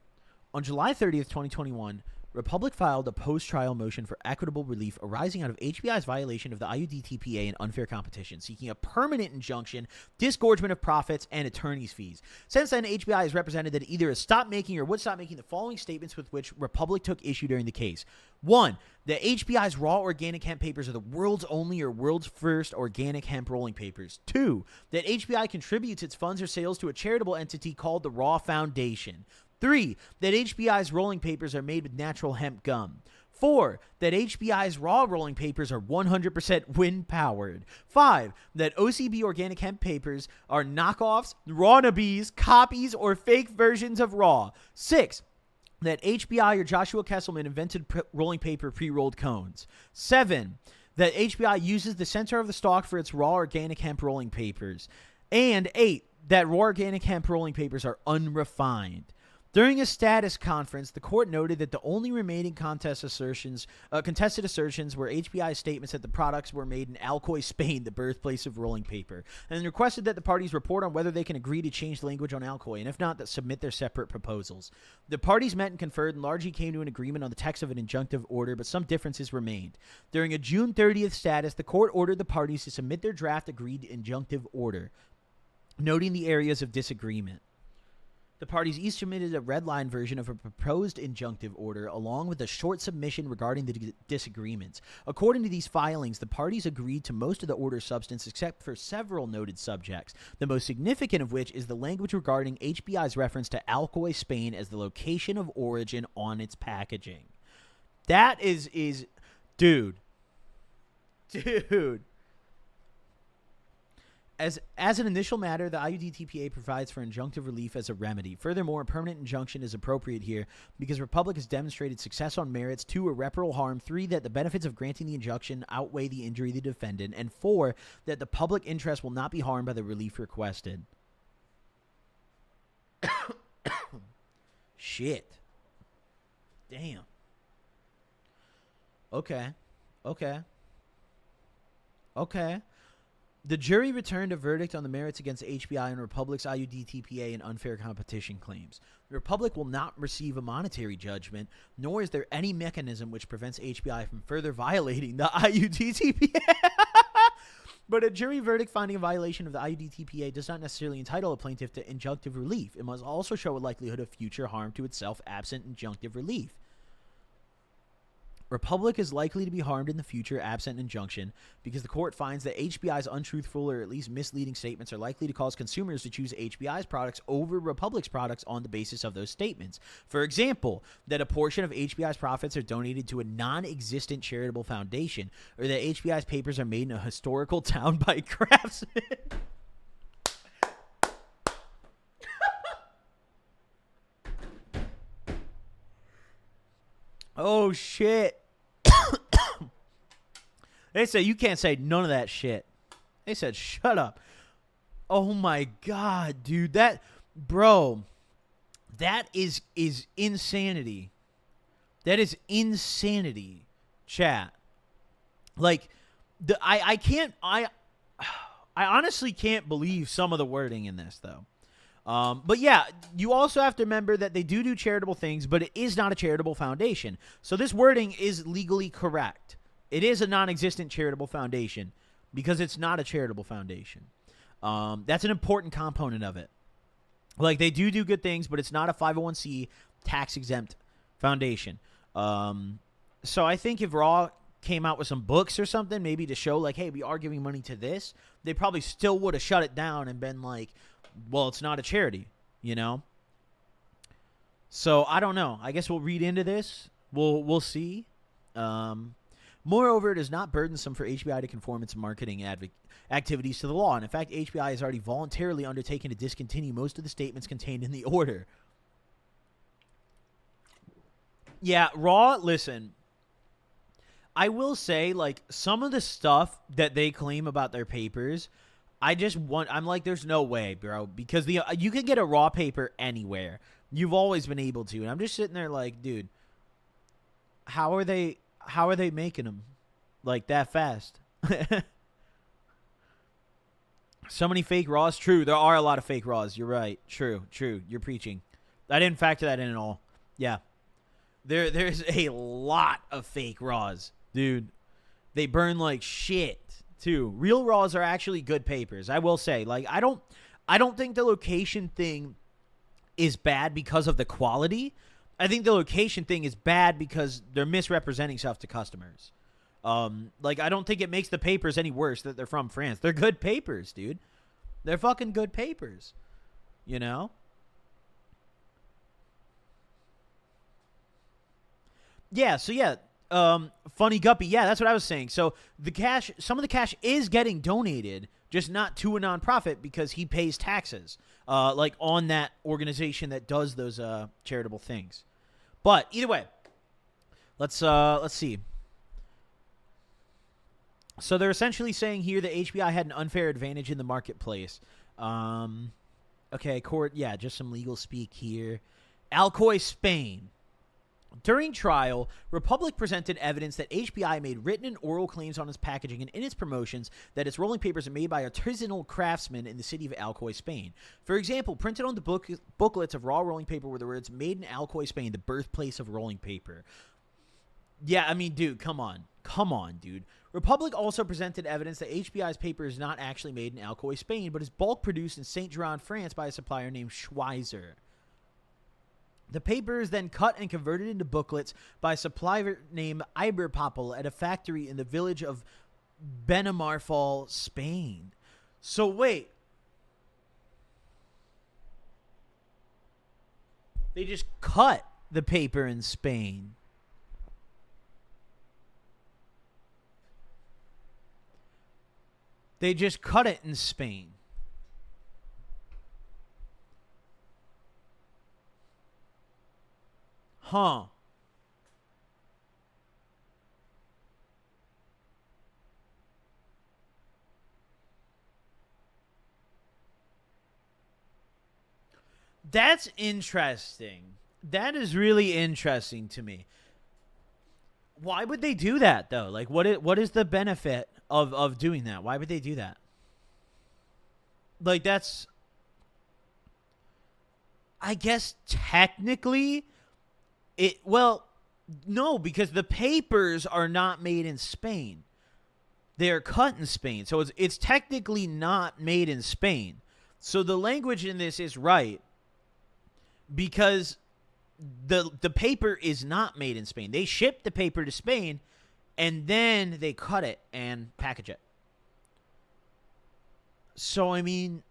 On July 30th, 2021, Republic filed a post-trial motion for equitable relief arising out of HBI's violation of the IUDTPA and unfair competition, seeking a permanent injunction, disgorgement of profits, and attorney's fees. Since then, HBI has represented that it either has stopped making or would stop making the following statements with which Republic took issue during the case. 1. That HBI's raw organic hemp papers are the world's only or world's first organic hemp rolling papers. 2. That HBI contributes its funds or sales to a charitable entity called the Raw Foundation. 3. That HBI's rolling papers are made with natural hemp gum. 4. That HBI's raw rolling papers are 100% wind-powered. 5. That OCB organic hemp papers are knockoffs, raw-nabis, copies, or fake versions of raw. 6. That HBI or Joshua Kesselman invented rolling paper pre-rolled cones. 7. That HBI uses the center of the stalk for its raw organic hemp rolling papers. And 8. that raw organic hemp rolling papers are unrefined. During a status conference, the court noted that the only remaining contested assertions were HBI's statements that the products were made in Alcoy, Spain, the birthplace of rolling paper, and requested that the parties report on whether they can agree to change the language on Alcoy, and if not, that submit their separate proposals. The parties met and conferred and largely came to an agreement on the text of an injunctive order, but some differences remained. During a June 30th status, the court ordered the parties to submit their draft agreed injunctive order, noting the areas of disagreement. The parties each submitted a red-line version of a proposed injunctive order along with a short submission regarding the disagreements. According to these filings, the parties agreed to most of the order substance except for several noted subjects, the most significant of which is the language regarding HBI's reference to Alcoy, Spain as the location of origin on its packaging. That is dude. As an initial matter, the IUDTPA provides for injunctive relief as a remedy. Furthermore, a permanent injunction is appropriate here because Republic has demonstrated success on merits. 2, irreparable harm. 3, that the benefits of granting the injunction outweigh the injury to the defendant. And 4, that the public interest will not be harmed by the relief requested. Shit. Damn. Okay. The jury returned a verdict on the merits against HBI and Republic's IUDTPA and unfair competition claims. The Republic will not receive a monetary judgment, nor is there any mechanism which prevents HBI from further violating the IUDTPA. But a jury verdict finding a violation of the IUDTPA does not necessarily entitle a plaintiff to injunctive relief. It must also show a likelihood of future harm to itself absent injunctive relief. Republic is likely to be harmed in the future absent injunction because the court finds that HBI's untruthful or at least misleading statements are likely to cause consumers to choose HBI's products over Republic's products on the basis of those statements. For example, that a portion of HBI's profits are donated to a non-existent charitable foundation, or that HBI's papers are made in a historical town by craftsmen. Oh, shit. They said you can't say none of that shit. They said shut up. Oh, my God, dude. That is insanity. That is insanity, chat. Like, I honestly can't believe some of the wording in this, though. But yeah, you also have to remember that they do charitable things, but it is not a charitable foundation. So this wording is legally correct. It is a non-existent charitable foundation because it's not a charitable foundation. That's an important component of it. Like, they do good things, but it's not a 501c tax-exempt foundation. So I think if Raw came out with some books or something, maybe to show, like, hey, we are giving money to this, they probably still would have shut it down and been like, well, it's not a charity, you know? So I don't know. I guess we'll read into this. We'll see. Moreover, it is not burdensome for HBI to conform its marketing activities to the law. And in fact, HBI has already voluntarily undertaken to discontinue most of the statements contained in the order. Yeah, Raw, listen. I will say, like, some of the stuff that they claim about their papers, I'm like, there's no way, bro, because you can get a Raw paper anywhere. You've always been able to, and I'm just sitting there like, dude, how are they making them like that fast? So many fake Raws. True, there are a lot of fake Raws. You're right. True. You're preaching. I didn't factor that in at all. Yeah, there's a lot of fake Raws, dude. They burn like shit. Too. Real Raws are actually good papers. I will say, like, I don't think the location thing is bad because of the quality. I think the location thing is bad because they're misrepresenting stuff to customers. Like, I don't think it makes the papers any worse that they're from France. They're good papers, dude. They're fucking good papers. You know? Yeah, so yeah. Funny Guppy, yeah, that's what I was saying. So some of the cash is getting donated, just not to a nonprofit because he pays taxes, like on that organization that does those charitable things. But either way, let's see. So they're essentially saying here that HBI had an unfair advantage in the marketplace. Okay, court. Yeah, just some legal speak here. Alcoy, Spain. During trial, Republic presented evidence that HBI made written and oral claims on its packaging and in its promotions that its rolling papers are made by artisanal craftsmen in the city of Alcoy, Spain. For example, printed on the booklets of raw rolling paper were the words, "Made in Alcoy, Spain, the birthplace of rolling paper." Yeah, I mean, dude, come on. Come on, dude. Republic also presented evidence that HBI's paper is not actually made in Alcoy, Spain, but is bulk produced in Saint-Jean, France by a supplier named Schweizer. The paper is then cut and converted into booklets by a supplier named Iberpapel at a factory in the village of Benamarfal, Spain. So wait. They just cut the paper in Spain. They just cut it in Spain. Huh. That's interesting. That is really interesting to me. Why would they do that, though? Like, what is the benefit of doing that? Why would they do that? Like, that's... I guess technically... Well, no, because the papers are not made in Spain. They're cut in Spain. So it's technically not made in Spain. So the language in this is right because the paper is not made in Spain. They ship the paper to Spain and then they cut it and package it. So, I mean...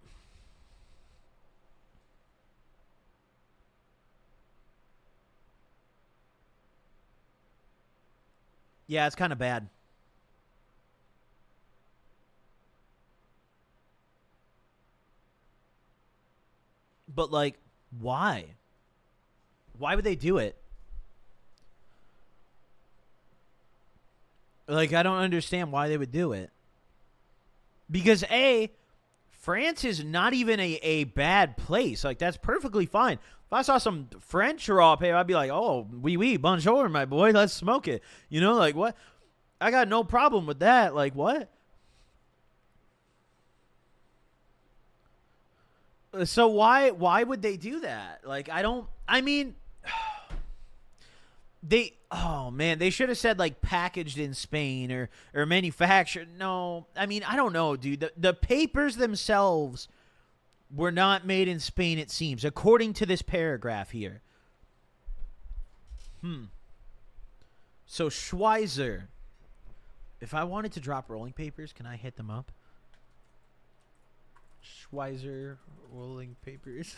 Yeah, it's kind of bad. But, like, why? Why would they do it? Like, I don't understand why they would do it. Because, A, France is not even a bad place. Like, that's perfectly fine. If I saw some French raw paper, I'd be like, oh, oui, bonjour, my boy. Let's smoke it. You know, like, what? I got no problem with that. Like, what? So why would they do that? Like, I mean, oh man, they should have said like packaged in Spain or manufactured. No, I mean, I don't know, dude. The papers themselves were not made in Spain, it seems, according to this paragraph here. So Schweizer. If I wanted to drop rolling papers, can I hit them up? Schweizer rolling papers.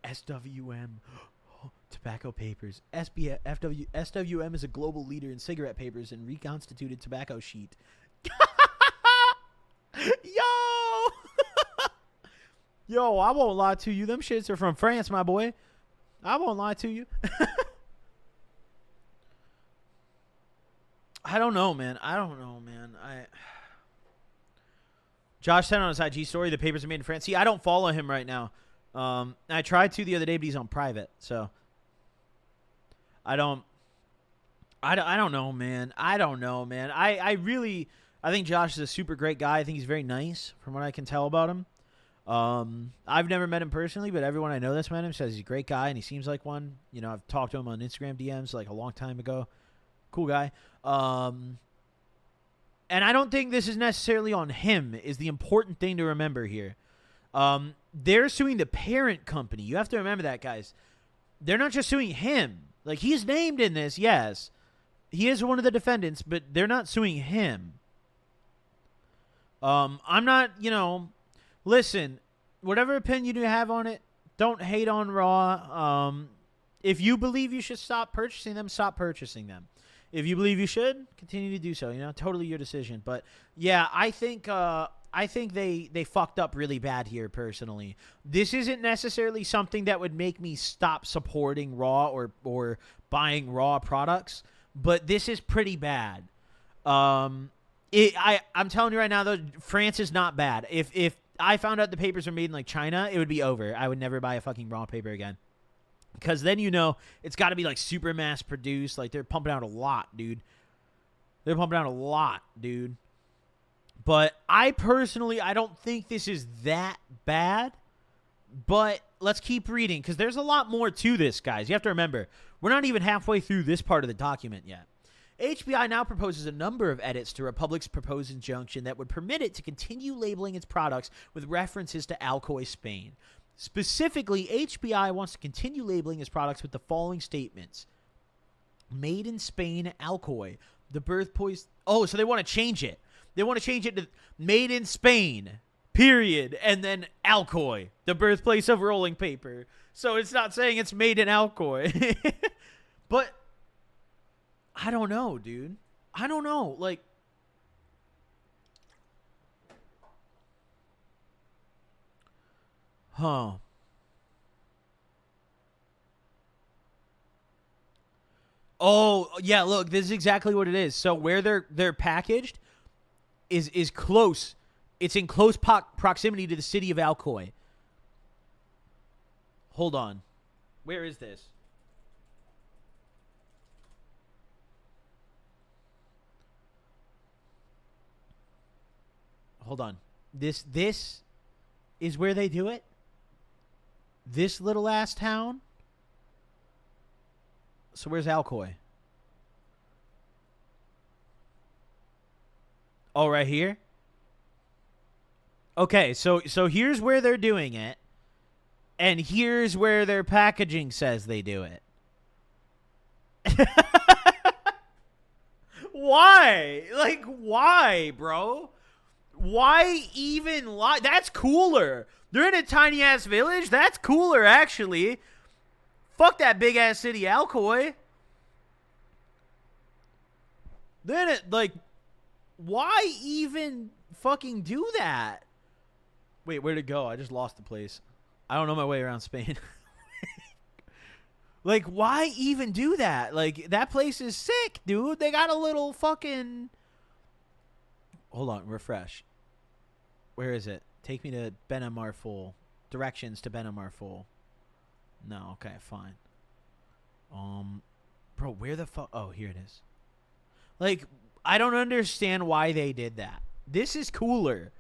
SWM. Tobacco papers. SWM is a global leader in cigarette papers and reconstituted tobacco sheet. Yo! Yo, I won't lie to you. Them shits are from France, my boy. I won't lie to you. I don't know, man. Josh said on his IG story, the papers are made in France. See, I don't follow him right now. I tried to the other day, but he's on private. So I don't know, man. I think Josh is a super great guy. I think he's very nice from what I can tell about him. I've never met him personally, but everyone I know that's met him says he's a great guy and he seems like one. You know, I've talked to him on Instagram DMs like a long time ago. Cool guy. And I don't think this is necessarily on him is the important thing to remember here. They're suing the parent company. You have to remember that, guys. They're not just suing him. Like, he's named in this, yes. He is one of the defendants, but they're not suing him. I'm not, listen, whatever opinion you have on it, don't hate on Raw. If you believe you should stop purchasing them, stop purchasing them. If you believe you should, continue to do so. Totally your decision. But yeah, I think they fucked up really bad here. Personally, this isn't necessarily something that would make me stop supporting Raw or buying Raw products, but this is pretty bad. I'm telling you right now, though, France is not bad. If I found out the papers are made in like China, it would be over. I would never buy a fucking raw paper again. Because then it's got to be like super mass produced. Like they're pumping out a lot, dude. But I personally, I don't think this is that bad. But let's keep reading because there's a lot more to this, guys. You have to remember, we're not even halfway through this part of the document yet. HBI now proposes a number of edits to Republic's proposed injunction that would permit it to continue labeling its products with references to Alcoy, Spain. Specifically, HBI wants to continue labeling its products with the following statements. Made in Spain, Alcoy. The birthplace... Oh, so they want to change it. They want to change it to made in Spain, period, and then Alcoy, the birthplace of rolling paper. So it's not saying it's made in Alcoy. But I don't know, dude. I don't know. Like, huh. Oh, yeah, look, this is exactly what it is. So where they're packaged is close. It's in close proximity to the city of Alcoy. Hold on. Where is this? Hold on. This is where they do it? This little ass town? So where's Alcoy? Oh, right here? Okay, so here's where they're doing it. And here's where their packaging says they do it. Why? Like, why, bro? Why even lie? That's cooler. They're in a tiny-ass village? That's cooler, actually. Fuck that big-ass city, Alcoy. Then it, like, why even fucking do that? Wait, where'd it go? I just lost the place. I don't know my way around Spain. Like, why even do that? Like, that place is sick, dude. They got a little fucking... Hold on, refresh. Where is it? Take me to Benamarful. Directions to Benamarful. No, okay, fine. Bro, where the fuck? Oh, here it is. Like, I don't understand why they did that. This is cooler.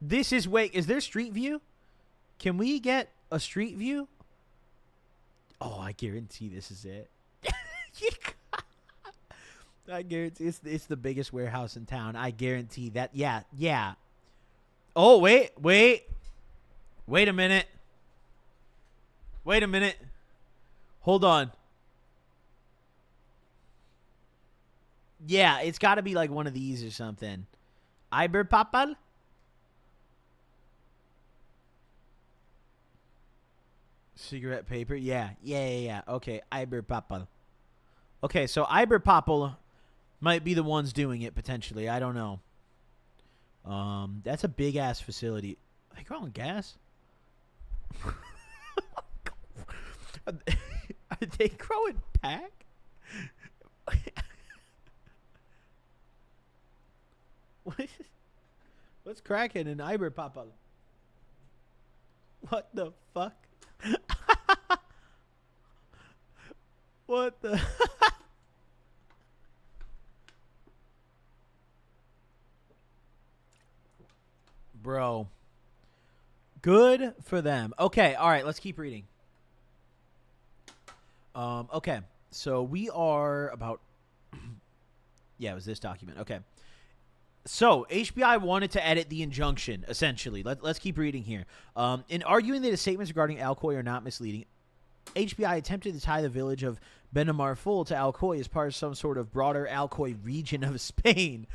This is is there street view? Can we get a street view? Oh, I guarantee this is it. I guarantee it's the biggest warehouse in town. I guarantee that. Yeah. Oh, wait a minute. Hold on. Yeah, it's got to be like one of these or something. Iberpapal? Cigarette paper? Yeah. Okay, Iberpapal. Okay, so Iberpapal might be the ones doing it, potentially. I don't know. That's a big-ass facility. Are they growing gas? Are they growing pack? What's cracking in Iberpapal? What the fuck? What the... Bro. Good for them. Okay, all right, let's keep reading. Okay, so we are about... Yeah, it was this document. Okay. So, HBI wanted to edit the injunction, essentially. Let's keep reading here. In arguing that his statements regarding Alcoy are not misleading, HBI attempted to tie the village of Benamarful to Alcoy as part of some sort of broader Alcoy region of Spain.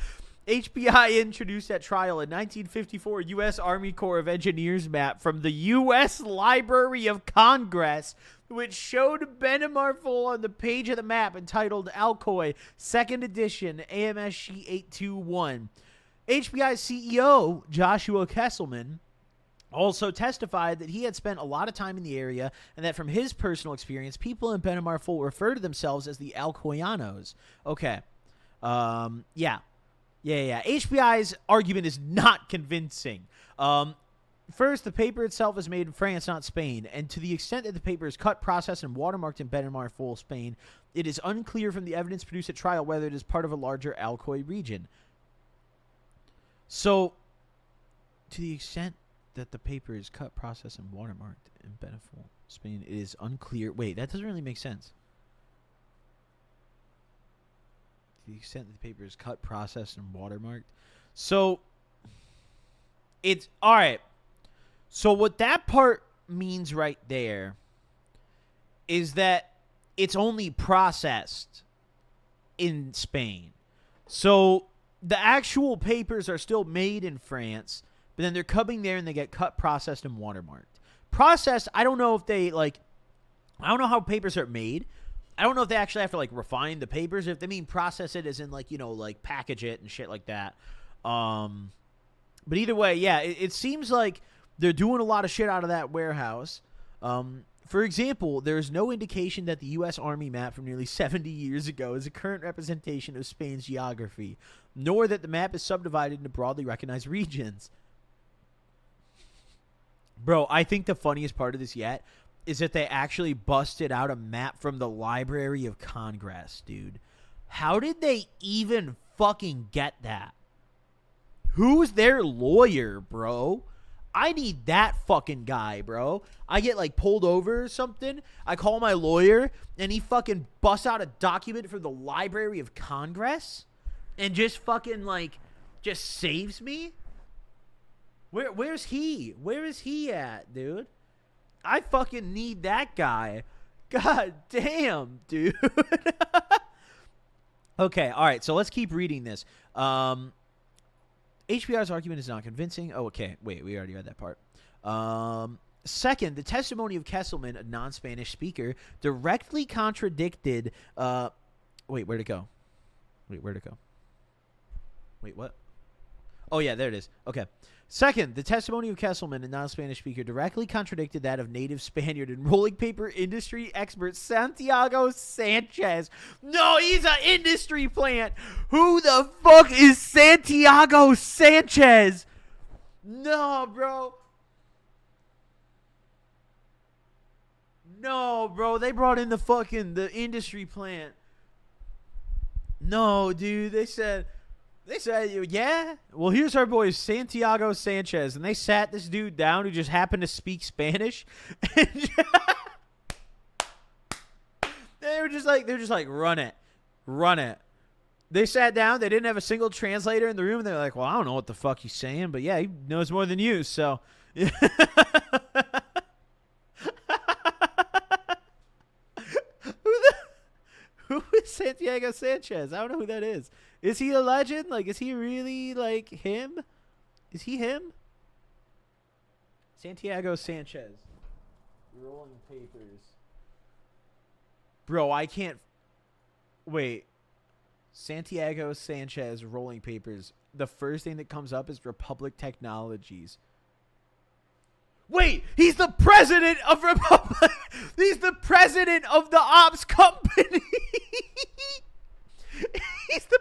HBI introduced at trial a 1954 U.S. Army Corps of Engineers map from the U.S. Library of Congress, which showed Benamarful on the page of the map entitled Alcoy, 2nd edition, AMSG 821. HBI's CEO, Joshua Kesselman, also testified that he had spent a lot of time in the area and that from his personal experience, people in Benamarful refer to themselves as the Alcoyanos. Okay. Yeah. HBI's argument is not convincing. First, the paper itself is made in France, not Spain, and to the extent that the paper is cut, processed, and watermarked in Benamarful, Spain, it is unclear from the evidence produced at trial whether it is part of a larger Alcoy region. So, to the extent that the paper is cut, processed, and watermarked in Benamarful, Spain, it is unclear. Wait, that doesn't really make sense. To the extent that the paper is cut, processed, and watermarked. So, it's all right. So what that part means right there is that it's only processed in Spain. So the actual papers are still made in France, but then they're coming there and they get cut, processed, and watermarked. Processed, I don't know if they I don't know how papers are made. I don't know if they actually have to refine the papers. If they mean process it as in package it and shit like that. But either way, yeah, it seems like they're doing a lot of shit out of that warehouse. For example, there is no indication that the U.S. Army map from nearly 70 years ago is a current representation of Spain's geography, nor that the map is subdivided into broadly recognized regions. Bro, I think the funniest part of this yet is that they actually busted out a map from the Library of Congress, dude. How did they even fucking get that? Who's their lawyer, bro? I need that fucking guy, bro. I get pulled over or something. I call my lawyer and he fucking busts out a document from the Library of Congress and just fucking just saves me. Where's he? Where is he at, dude? I fucking need that guy. God damn, dude. Okay, all right. So let's keep reading this. HBR's argument is not convincing. Oh, okay. Wait, we already read that part. Second, the testimony of Kesselman, a non-Spanish speaker, directly contradicted... wait, where'd it go? Wait, what? Oh, yeah, there it is. Okay. Second, the testimony of Kesselman, a non-Spanish speaker, directly contradicted that of native Spaniard and rolling paper industry expert Santiago Sanchez. No, he's an industry plant. Who the fuck is Santiago Sanchez? No, bro. No, bro. They brought in the industry plant. No, dude. They said, yeah, well, here's our boy Santiago Sanchez. And they sat this dude down who just happened to speak Spanish. And they're just like, run it. They sat down. They didn't have a single translator in the room. They're like, well, I don't know what the fuck he's saying, but yeah, he knows more than you. So, who is Santiago Sanchez? I don't know who that is. Is he a legend? Is he really him? Is he him? Santiago Sanchez. Rolling papers. Bro, I can't. Wait. Santiago Sanchez, rolling papers. The first thing that comes up is Republic Technologies. Wait, he's the president of Republic. He's the president of the ops company. He's the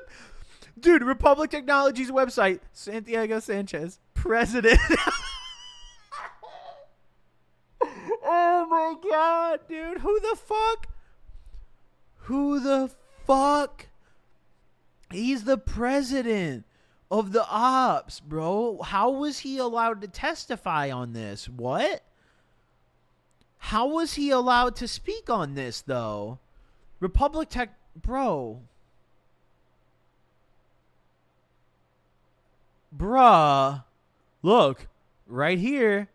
dude. Republic Technologies website. Santiago Sanchez, president. Oh my god, dude. Who the fuck? He's the president of the ops, bro. How was he allowed to testify on this? What? How was he allowed to speak on this, though? Republic Tech... Bro. Bruh. Look. Right here.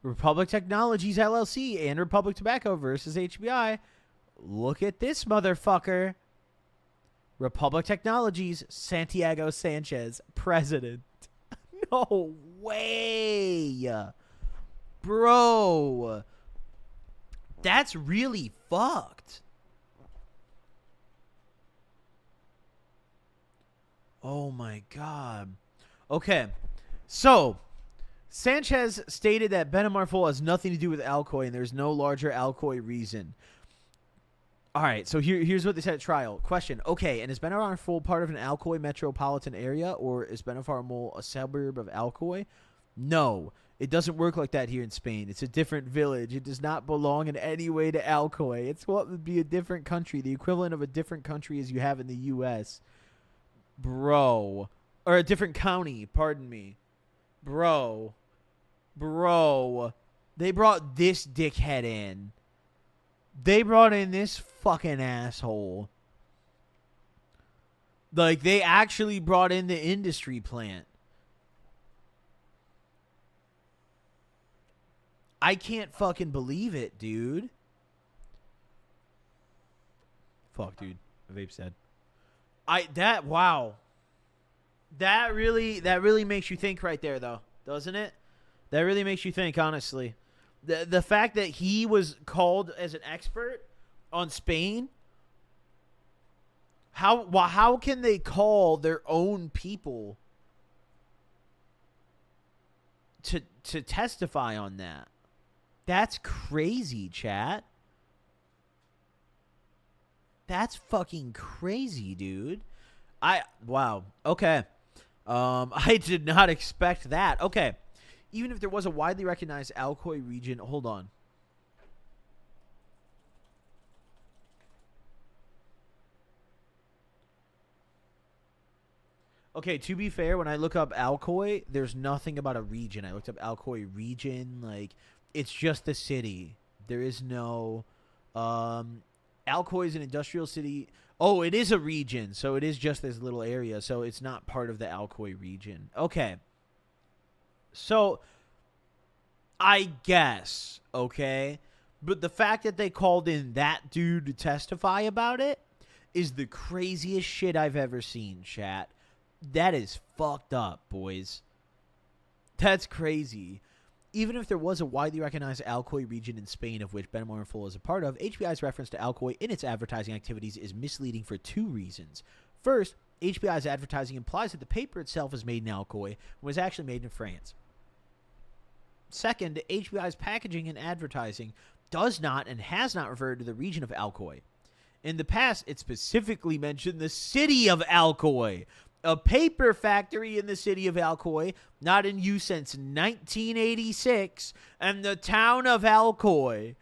Republic Technologies, LLC, and Republic Tobacco versus HBI. Look at this motherfucker. Republic Technologies, Santiago Sanchez, president. No way. Bro. That's really fucked. Oh my god. Okay. So, Sanchez stated that Benamarful has nothing to do with Alcoy and there's no larger Alcoy reason. All right, so here's what they said at trial. Question, okay, and is Benamarful part of an Alcoy metropolitan area, or is Benamarful a suburb of Alcoy? No, it doesn't work like that here in Spain. It's a different village. It does not belong in any way to Alcoy. It's what would be a different country, the equivalent of a different country as you have in the U.S. Bro. Or a different county, pardon me. Bro. They brought this dickhead in. They brought in this fucking asshole. Like, they actually brought in the industry plant. I can't fucking believe it, dude. Fuck, dude. The vape's dead. Wow. That really makes you think right there, though, doesn't it? That really makes you think, honestly. The fact that he was called as an expert on Spain. How can they call their own people to testify on that? That's crazy, chat. That's fucking crazy, dude. Wow. Okay. I did not expect that. Okay. Even if there was a widely recognized Alcoy region, hold on. Okay, to be fair, when I look up Alcoy, there's nothing about a region. I looked up Alcoy region, like, it's just the city. There is no, Alcoy is an industrial city. Oh, it is a region, so it is just this little area, so it's not part of the Alcoy region. Okay. So, I guess, okay? But the fact that they called in that dude to testify about it is the craziest shit I've ever seen, chat. That is fucked up, boys. That's crazy. Even if there was a widely recognized Alcoy region in Spain of which Benamor is a part of, HBI's reference to Alcoy in its advertising activities is misleading for two reasons. First, HBI's advertising implies that the paper itself is made in Alcoy and was actually made in France. Second, HBI's packaging and advertising does not and has not referred to the region of Alcoy. In the past, it specifically mentioned the city of Alcoy, a paper factory in the city of Alcoy, not in use since 1986, and the town of Alcoy.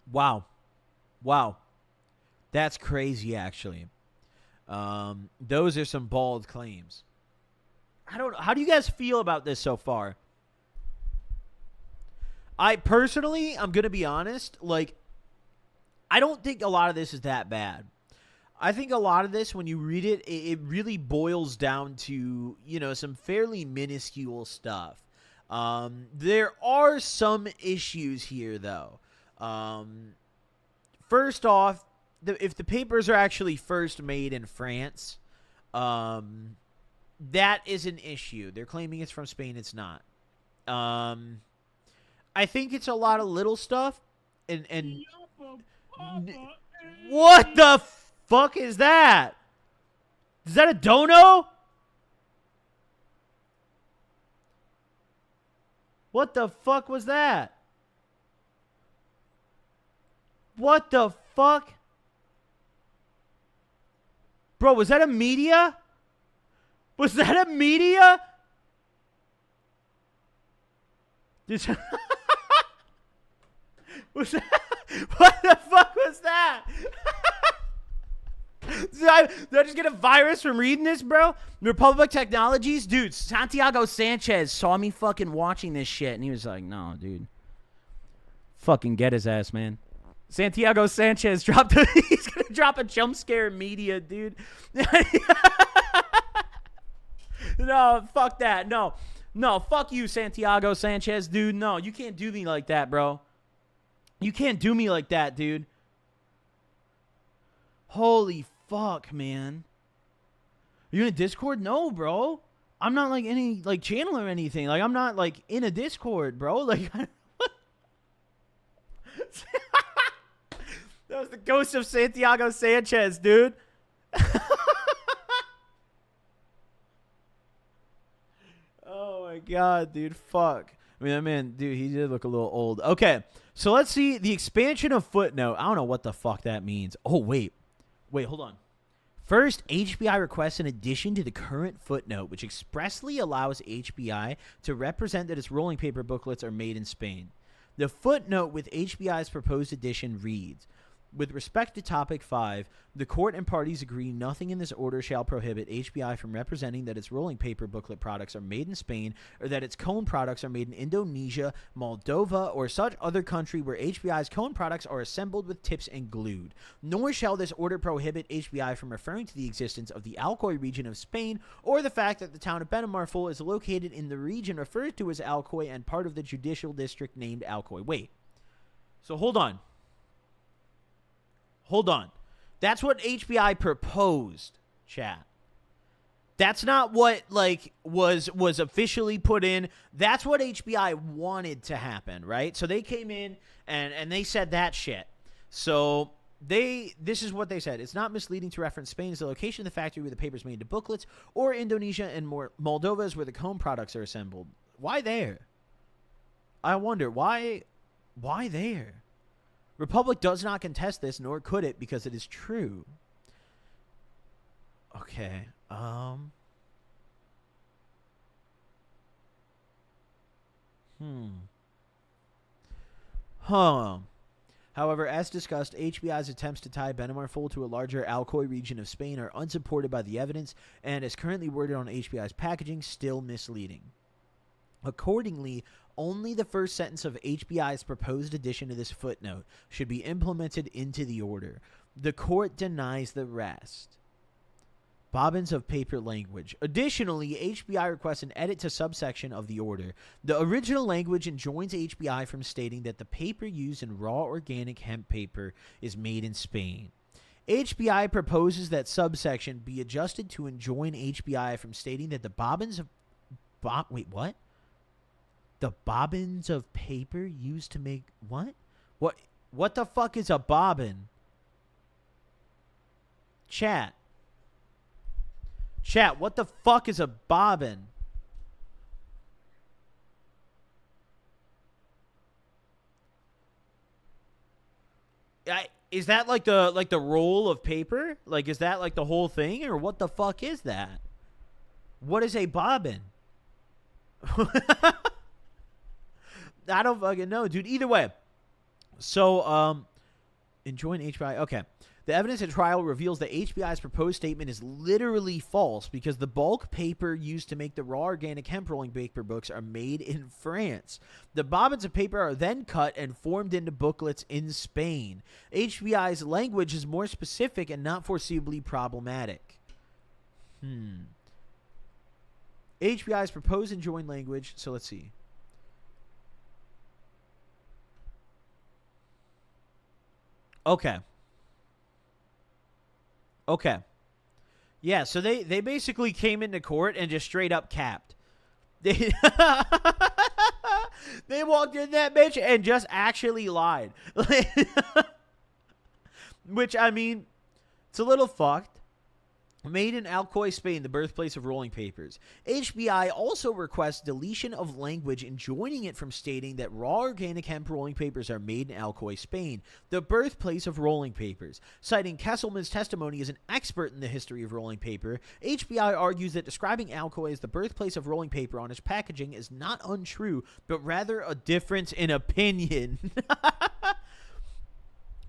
Wow. Wow. That's crazy, actually. Those are some bold claims. How do you guys feel about this so far? I personally, I'm going to be honest, like, I don't think a lot of this is that bad. I think a lot of this, when you read it, it really boils down to, you know, some fairly minuscule stuff. There are some issues here, though. First off, if the papers are actually first made in France, that is an issue. They're claiming it's from Spain. It's not. I think it's a lot of little stuff. And what the fuck is that? Is that a dono? What the fuck was that? What the fuck? Bro, was that a media? Was that a media? Was that, what the fuck was that? Did I just get a virus from reading this, bro? Republic Technologies? Dude, Santiago Sanchez saw me fucking watching this shit, and he was like, no, dude. Fucking get his ass, man. Santiago Sanchez dropped he's going to drop a jump scare media, dude. No, fuck that. No, fuck you, Santiago Sanchez, dude. No, you can't do me like that, bro. You can't do me like that, dude. Holy fuck, man. Are you in a Discord? No, bro. I'm not like any like channel or anything. Like I'm not like in a Discord, bro. Like that was the ghost of Santiago Sanchez, dude. Oh my god, dude. Fuck. I mean, that man, dude, he did look a little old. Okay. So let's see the expansion of footnote. I don't know what the fuck that means. Oh, wait, hold on. First, HBI requests an addition to the current footnote, which expressly allows HBI to represent that its rolling paper booklets are made in Spain. The footnote with HBI's proposed addition reads, with respect to Topic 5, the court and parties agree nothing in this order shall prohibit HBI from representing that its rolling paper booklet products are made in Spain or that its cone products are made in Indonesia, Moldova, or such other country where HBI's cone products are assembled with tips and glued. Nor shall this order prohibit HBI from referring to the existence of the Alcoy region of Spain or the fact that the town of Benamarful is located in the region referred to as Alcoy and part of the judicial district named Alcoy. Wait. So hold on. That's what HBI proposed, chat. That's not what was officially put in. That's what HBI wanted to happen, right? So they came in and they said that shit. So this is what they said. It's not misleading to reference Spain as the location of the factory where the paper is made into booklets, or Indonesia and Moldova is where the cone products are assembled. Why there? I wonder why there? Republic does not contest this, nor could it, because it is true. Okay. However, as discussed, HBI's attempts to tie Benamarful to a larger Alcoy region of Spain are unsupported by the evidence, and as currently worded on HBI's packaging, still misleading. Accordingly, only the first sentence of HBI's proposed addition to this footnote should be implemented into the order. The court denies the rest. Bobbins of paper language. Additionally, HBI requests an edit to subsection of the order. The original language enjoins HBI from stating that the paper used in raw organic hemp paper is made in Spain. HBI proposes that subsection be adjusted to enjoin HBI from stating that the bobbins of... wait, what? The bobbins of paper used to make what? What the fuck is a bobbin? Chat, what the fuck is a bobbin? Is that like the roll of paper? Like, is that like the whole thing, or what the fuck is that? What is a bobbin? I don't fucking know, dude. Either way. So, enjoin HBI. Okay. The evidence at trial reveals that HBI's proposed statement is literally false because the bulk paper used to make the raw organic hemp rolling paper books are made in France. The bobbins of paper are then cut and formed into booklets in Spain. HBI's language is more specific and not foreseeably problematic. HBI's proposed enjoined language. So let's see. Okay. Yeah, so they basically came into court and just straight up capped. They walked in that bitch and just actually lied. Which, I mean, it's a little fucked. Made in Alcoy, Spain, the birthplace of rolling papers. HBI also requests deletion of language enjoining it from stating that raw organic hemp rolling papers are made in Alcoy, Spain, the birthplace of rolling papers. Citing Kesselman's testimony as an expert in the history of rolling paper, HBI argues that describing Alcoy as the birthplace of rolling paper on its packaging is not untrue, but rather a difference in opinion.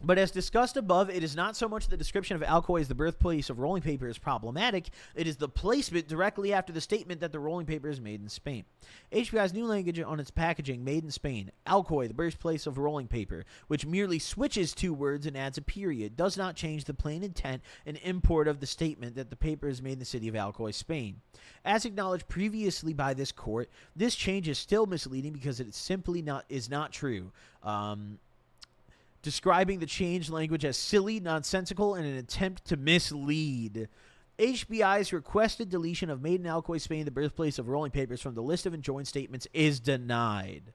But as discussed above, it is not so much the description of Alcoy as the birthplace of rolling paper is problematic, it is the placement directly after the statement that the rolling paper is made in Spain. HBI's new language on its packaging, made in Spain, Alcoy, the birthplace of rolling paper, which merely switches two words and adds a period, does not change the plain intent and import of the statement that the paper is made in the city of Alcoy, Spain. As acknowledged previously by this court, this change is still misleading because it simply is not true. Describing the changed language as silly, nonsensical, and an attempt to mislead. HBI's requested deletion of Made in Alcoy, Spain, the birthplace of rolling papers from the list of enjoined statements is denied.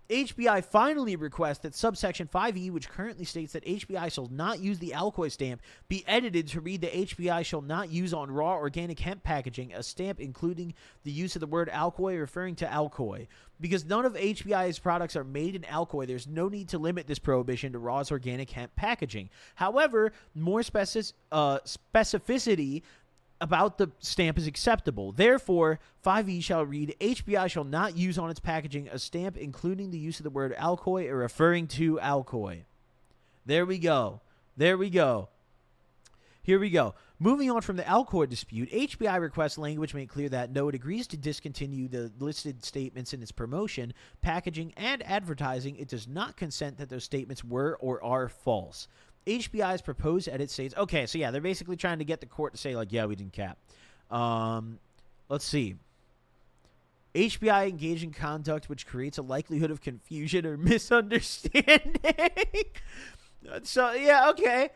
HBI finally requests that subsection 5E, which currently states that HBI shall not use the Alcoy stamp, be edited to read that HBI shall not use on raw organic hemp packaging a stamp including the use of the word Alcoy referring to Alcoy. Because none of HBI's products are made in Alcoy, there's no need to limit this prohibition to raw's organic hemp packaging. However, more specificity about the stamp is acceptable. Therefore, 5E shall read, HBI shall not use on its packaging a stamp including the use of the word Alcoy or referring to Alcoy. There we go. There we go. Here we go. Moving on from the Alcoy dispute, HBI requests language make clear that, no, it agrees to discontinue the listed statements in its promotion, packaging, and advertising. It does not consent that those statements were or are false. HBI's proposed edit states, okay, so yeah, they're basically trying to get the court to say, like, yeah, we didn't cap. Let's see. HBI engaged in conduct which creates a likelihood of confusion or misunderstanding. So, yeah, okay.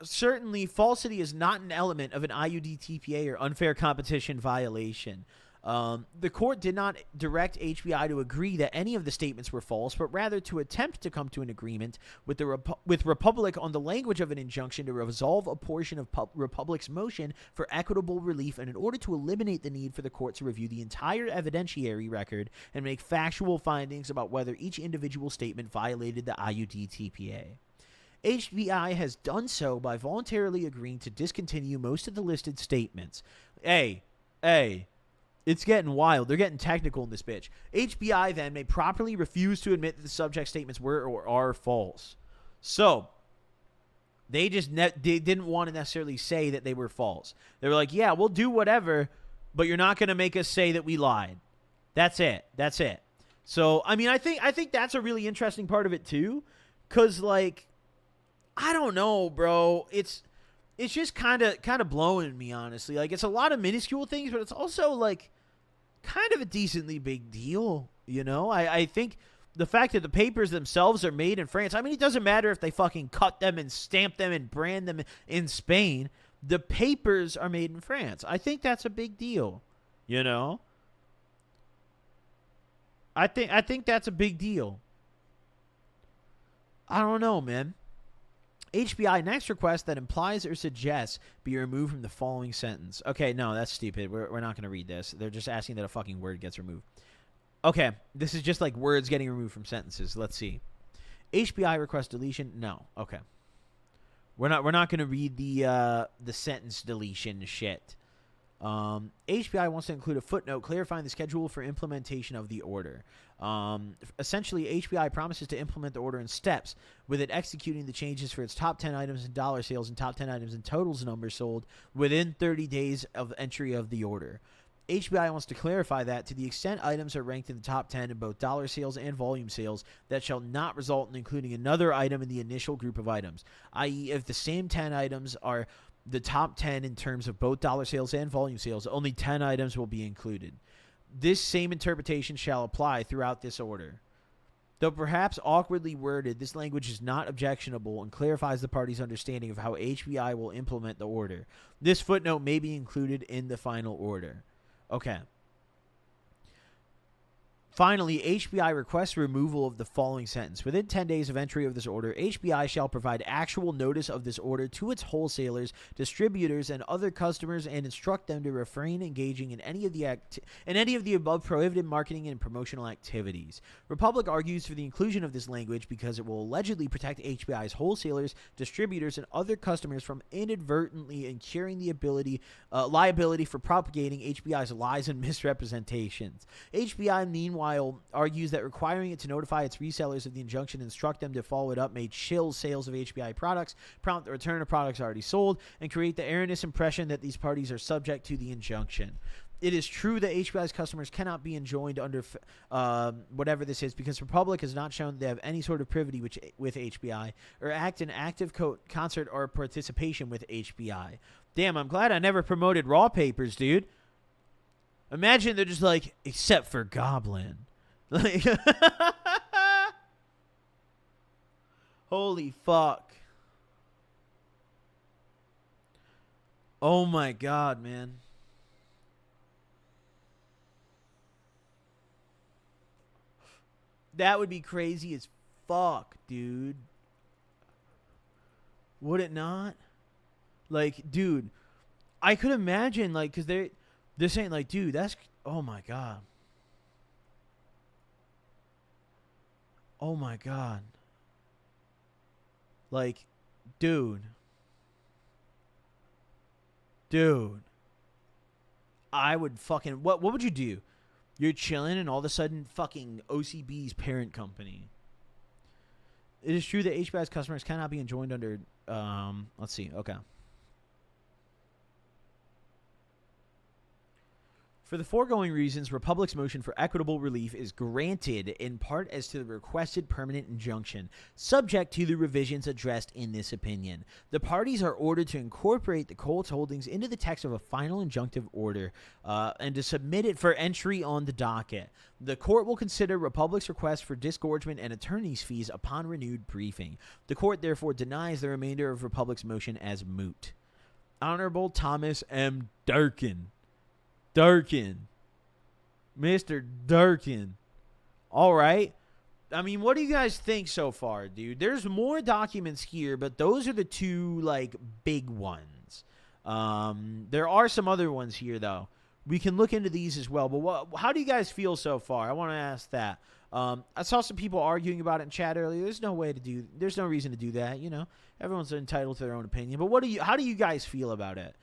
Certainly, falsity is not an element of an IUD TPA or unfair competition violation. The court did not direct HBI to agree that any of the statements were false, but rather to attempt to come to an agreement with Republic on the language of an injunction to resolve a portion of Republic's motion for equitable relief, and in order to eliminate the need for the court to review the entire evidentiary record and make factual findings about whether each individual statement violated the IUD TPA. HBI has done so by voluntarily agreeing to discontinue most of the listed statements. Hey, it's getting wild. They're getting technical in this bitch. HBI then may properly refuse to admit that the subject statements were or are false. So, they just they didn't want to necessarily say that they were false. They were like, yeah, we'll do whatever, but you're not going to make us say that we lied. That's it. That's it. So, I mean, I think that's a really interesting part of it too, because, like, I don't know, bro. It's just kind of blowing me, honestly. Like, it's a lot of minuscule things, but it's also, like, kind of a decently big deal, you know? I think the fact that the papers themselves are made in France, I mean, it doesn't matter if they fucking cut them and stamp them and brand them in Spain. The papers are made in France. I think that's a big deal, you know? I think that's a big deal. I don't know, man. HBI next requests that implies or suggests be removed from the following sentence. Okay, no, that's stupid. We're not going to read this. They're just asking that a fucking word gets removed. Okay, this is just like words getting removed from sentences. Let's see. HBI request deletion. No. Okay. We're not going to read the sentence deletion shit. HBI wants to include a footnote clarifying the schedule for implementation of the order. Essentially, HBI promises to implement the order in steps, with it executing the changes for its top 10 items in dollar sales and top 10 items in totals numbers sold within 30 days of entry of the order. HBI wants to clarify that to the extent items are ranked in the top 10 in both dollar sales and volume sales, that shall not result in including another item in the initial group of items, i.e. if the same 10 items are the top 10 in terms of both dollar sales and volume sales, only 10 items will be included. This same interpretation shall apply throughout this order. Though perhaps awkwardly worded, this language is not objectionable and clarifies the party's understanding of how HBI will implement the order. This footnote may be included in the final order. Okay. Finally, HBI requests removal of the following sentence. Within 10 days of entry of this order, HBI shall provide actual notice of this order to its wholesalers, distributors, and other customers, and instruct them to refrain engaging in any of the above prohibited marketing and promotional activities. Republic argues for the inclusion of this language because it will allegedly protect HBI's wholesalers, distributors, and other customers from inadvertently incurring the liability for propagating HBI's lies and misrepresentations. HBI, meanwhile, argues that requiring it to notify its resellers of the injunction and instruct them to follow it up may chill sales of HBI products, prompt the return of products already sold, and create the erroneous impression that these parties are subject to the injunction. It is true that HBI's customers cannot be enjoined under whatever this is, because Republic has not shown they have any sort of privity with HBI or act in active concert or participation with HBI. Damn, I'm glad I never promoted raw papers, dude. Imagine they're just like, except for Goblin. Like, holy fuck. Oh my god, man. That would be crazy as fuck, dude. Would it not? Like, dude, I could imagine, like, because they're saying, like, dude, that's, oh my god. Oh my god. Like, dude. Dude. I would fucking, what would you do? You're chilling and all of a sudden fucking OCB's parent company. It is true that HBI's customers cannot be enjoined under, let's see, okay. For the foregoing reasons, Republic's motion for equitable relief is granted in part as to the requested permanent injunction, subject to the revisions addressed in this opinion. The parties are ordered to incorporate the court's holdings into the text of a final injunctive order and to submit it for entry on the docket. The court will consider Republic's request for disgorgement and attorney's fees upon renewed briefing. The court therefore denies the remainder of Republic's motion as moot. Honorable Thomas M. Durkin. Mr. Durkin. All right. I mean, what do you guys think so far, dude? There's more documents here, but those are the two, like, big ones. There are some other ones here, though. We can look into these as well. But how do you guys feel so far? I want to ask that. I saw some people arguing about it in chat earlier. There's no reason to do that. You know, everyone's entitled to their own opinion. But how do you guys feel about it?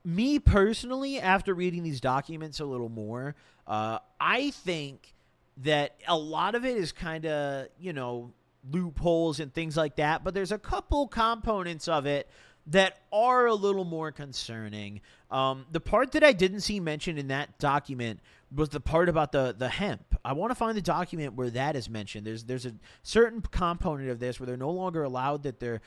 Me personally, after reading these documents a little more, I think that a lot of it is kind of, you know, loopholes and things like that. But there's a couple components of it that are a little more concerning. The part that I didn't see mentioned in that document was the part about the hemp. I want to find the document where that is mentioned. There's a certain component of this where they're no longer allowed to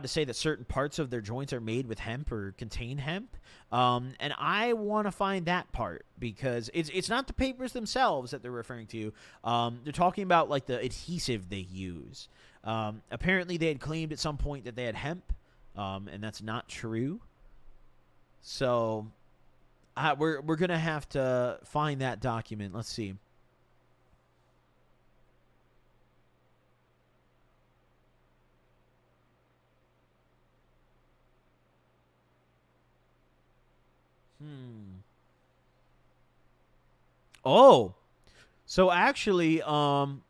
say that certain parts of their joints are made with hemp or contain hemp. And I want to find that part because it's not the papers themselves that they're referring to. They're talking about like the adhesive they use. Apparently they had claimed at some point that they had hemp. And that's not true. So we're going to have to find that document. Let's see. Oh. So actually, so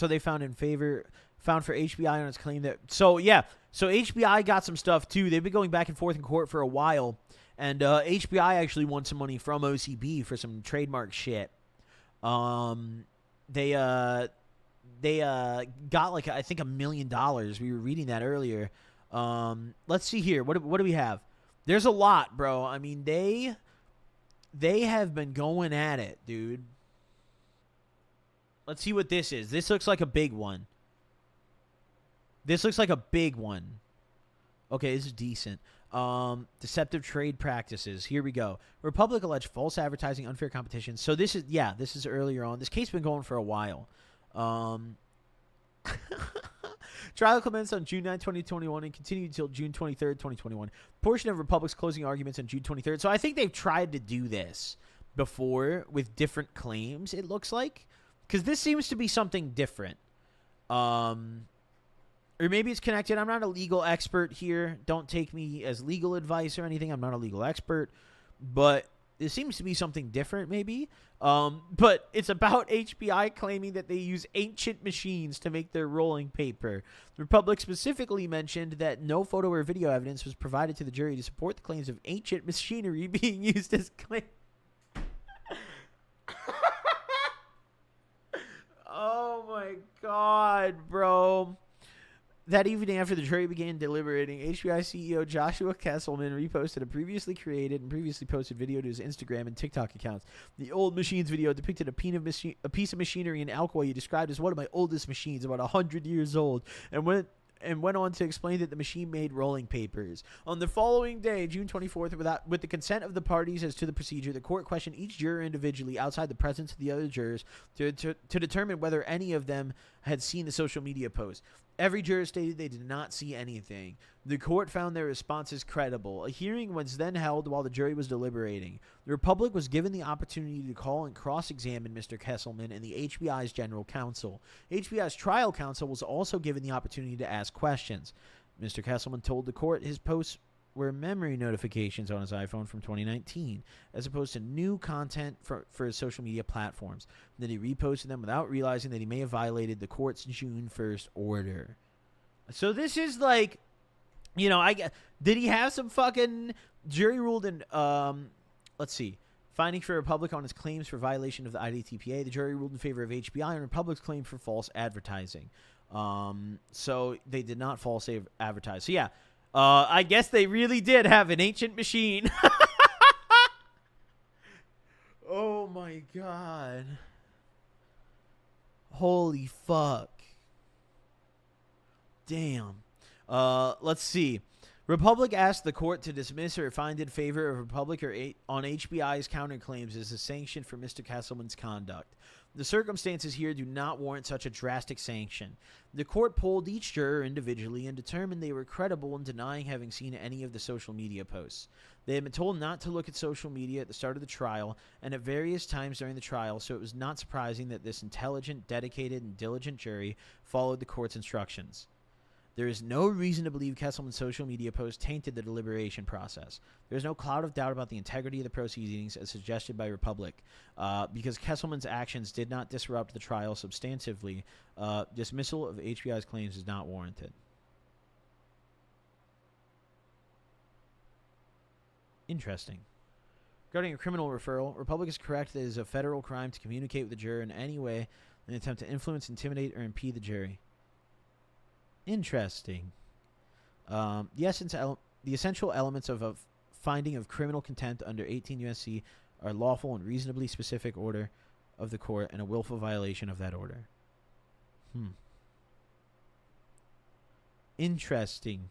they found for HBI on its claim that, so HBI got some stuff too. They've been going back and forth in court for a while, and HBI actually won some money from OCB for some trademark shit. They got like, I think $1 million. We were reading that earlier. Let's see here. What do we have? There's a lot, bro. I mean, they have been going at it, dude. Let's see what this is. This looks like a big one. Okay, this is decent. Deceptive trade practices. Here we go. Republic alleged false advertising, unfair competition. So this is earlier on. This case has been going for a while. Trial commenced on June 9, 2021 and continued until June 23rd, 2021. Portion of Republic's closing arguments on June 23rd. So I think they've tried to do this before with different claims, it looks like. Because this seems to be something different. Or maybe it's connected. I'm not a legal expert here. Don't take me as legal advice or anything. I'm not a legal expert. But it seems to be something different, maybe. But it's about HBI claiming that they use ancient machines to make their rolling paper. The Republic specifically mentioned that no photo or video evidence was provided to the jury to support the claims of ancient machinery being used as claim. Oh my God, bro. That evening, after the jury began deliberating, HBI CEO Joshua Kesselman reposted a previously created and previously posted video to his Instagram and TikTok accounts. The old machines video depicted a piece of machinery in Alcoy he described as one of my oldest machines, about 100 years old, and went on to explain that the machine made rolling papers. On the following day, June 24th, with the consent of the parties as to the procedure, the court questioned each juror individually outside the presence of the other jurors to determine whether any of them had seen the social media post. Every juror stated they did not see anything. The court found their responses credible. A hearing was then held while the jury was deliberating. The Republic was given the opportunity to call and cross-examine Mr. Kesselman and the HBI's general counsel. HBI's trial counsel was also given the opportunity to ask questions. Mr. Kesselman told the court his posts were memory notifications on his iPhone from 2019, as opposed to new content for his social media platforms. Then he reposted them without realizing that he may have violated the court's June 1st order. So this is like, you know, did he have some fucking jury ruled in, let's see, finding for Republic on his claims for violation of the IDTPA. The jury ruled in favor of HBI on Republic's claim for false advertising. So they did not false advertise. So yeah, I guess they really did have an ancient machine. Oh my god. Holy fuck. Damn. Let's see. Republic asked the court to dismiss or find in favor of Republic on HBI's counterclaims as a sanction for Mr. Kesselman's conduct. The circumstances here do not warrant such a drastic sanction. The court polled each juror individually and determined they were credible in denying having seen any of the social media posts. They had been told not to look at social media at the start of the trial and at various times during the trial, so it was not surprising that this intelligent, dedicated, and diligent jury followed the court's instructions. There is no reason to believe Kesselman's social media posts tainted the deliberation process. There is no cloud of doubt about the integrity of the proceedings as suggested by Republic. Because Kesselman's actions did not disrupt the trial substantively, dismissal of HBI's claims is not warranted. Interesting. Regarding a criminal referral, Republic is correct that it is a federal crime to communicate with the juror in any way in an attempt to influence, intimidate, or impede the jury. Interesting. The essential elements of a finding of criminal contempt under 18 U.S.C. are lawful and reasonably specific order of the court and a willful violation of that order. Interesting.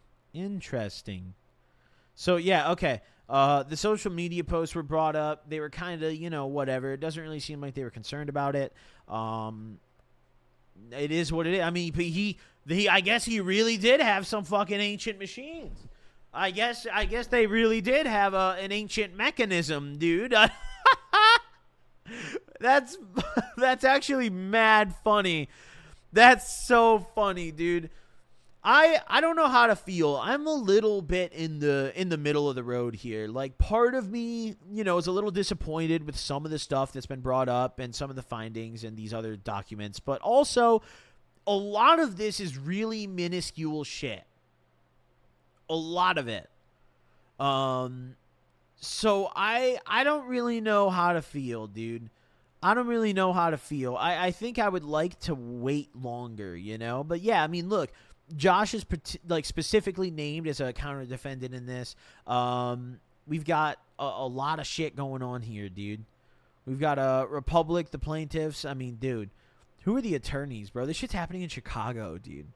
So, yeah, okay. The social media posts were brought up. They were kind of, whatever. It doesn't really seem like they were concerned about it. It is what it is. I mean, I guess he really did have some fucking ancient machines. I guess they really did have an ancient mechanism, dude. That's actually mad funny. That's so funny, dude. I don't know how to feel. I'm a little bit in the middle of the road here. Like, part of me, is a little disappointed with some of the stuff that's been brought up and some of the findings in these other documents, but also a lot of this is really minuscule shit. A lot of it. So I don't really know how to feel, dude. I don't really know how to feel. I think I would like to wait longer, But yeah, I mean, look, Josh is specifically named as a counter defendant in this. We've got a lot of shit going on here, dude. We've got Republic, the plaintiffs. I mean, dude, who are the attorneys, bro? This shit's happening in Chicago, dude.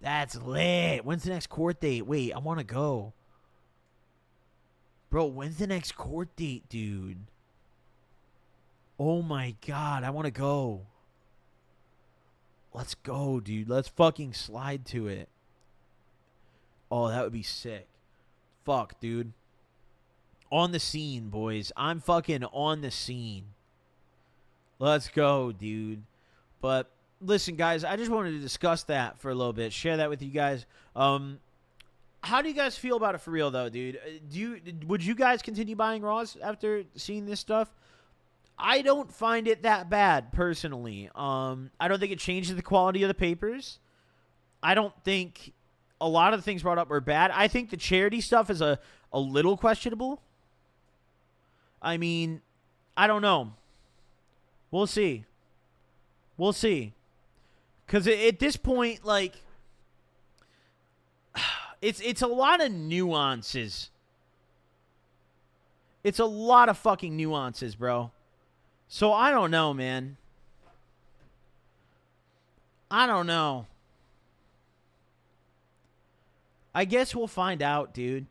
That's lit. When's the next court date? Wait, I want to go. Bro, when's the next court date, dude? Oh my god, I want to go. Let's go, dude. Let's fucking slide to it. Oh, that would be sick. Fuck, dude. On the scene, boys. I'm fucking on the scene. Let's go, dude. But listen, guys, I just wanted to discuss that for a little bit. Share that with you guys. How do you guys feel about it for real, though, dude? Would you guys continue buying Raws after seeing this stuff? I don't find it that bad, personally. I don't think it changes the quality of the papers. I don't think a lot of the things brought up were bad. I think the charity stuff is a little questionable. I mean, I don't know. We'll see. We'll see. Because at this point, like, it's a lot of nuances. It's a lot of fucking nuances, bro. So I don't know, man. I don't know. I guess we'll find out, dude.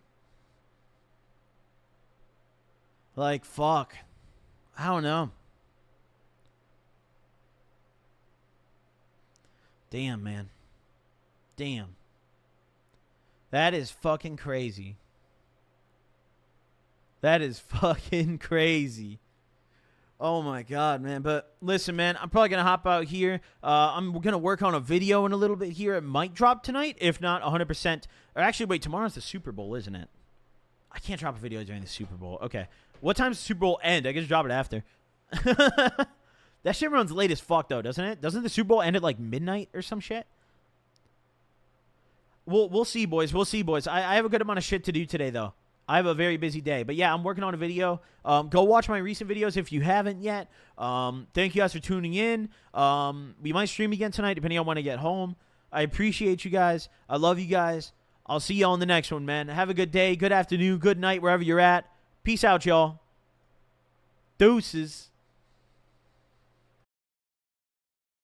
Like, fuck. I don't know. Damn, man. Damn. That is fucking crazy. That is fucking crazy. Oh my God, man. But listen, man, I'm probably going to hop out here. I'm going to work on a video in a little bit here. It might drop tonight, if not 100%. Or actually, wait, tomorrow's the Super Bowl, isn't it? I can't drop a video during the Super Bowl. Okay. What time's the Super Bowl end? I guess drop it after. That shit runs late as fuck, though, doesn't it? Doesn't the Super Bowl end at like midnight or some shit? We'll see, boys. We'll see, boys. I have a good amount of shit to do today, though. I have a very busy day. But yeah, I'm working on a video. Go watch my recent videos if you haven't yet. Thank you guys for tuning in. We might stream again tonight, depending on when I get home. I appreciate you guys. I love you guys. I'll see y'all in the next one, man. Have a good day, good afternoon, good night, wherever you're at. Peace out, y'all. Deuces.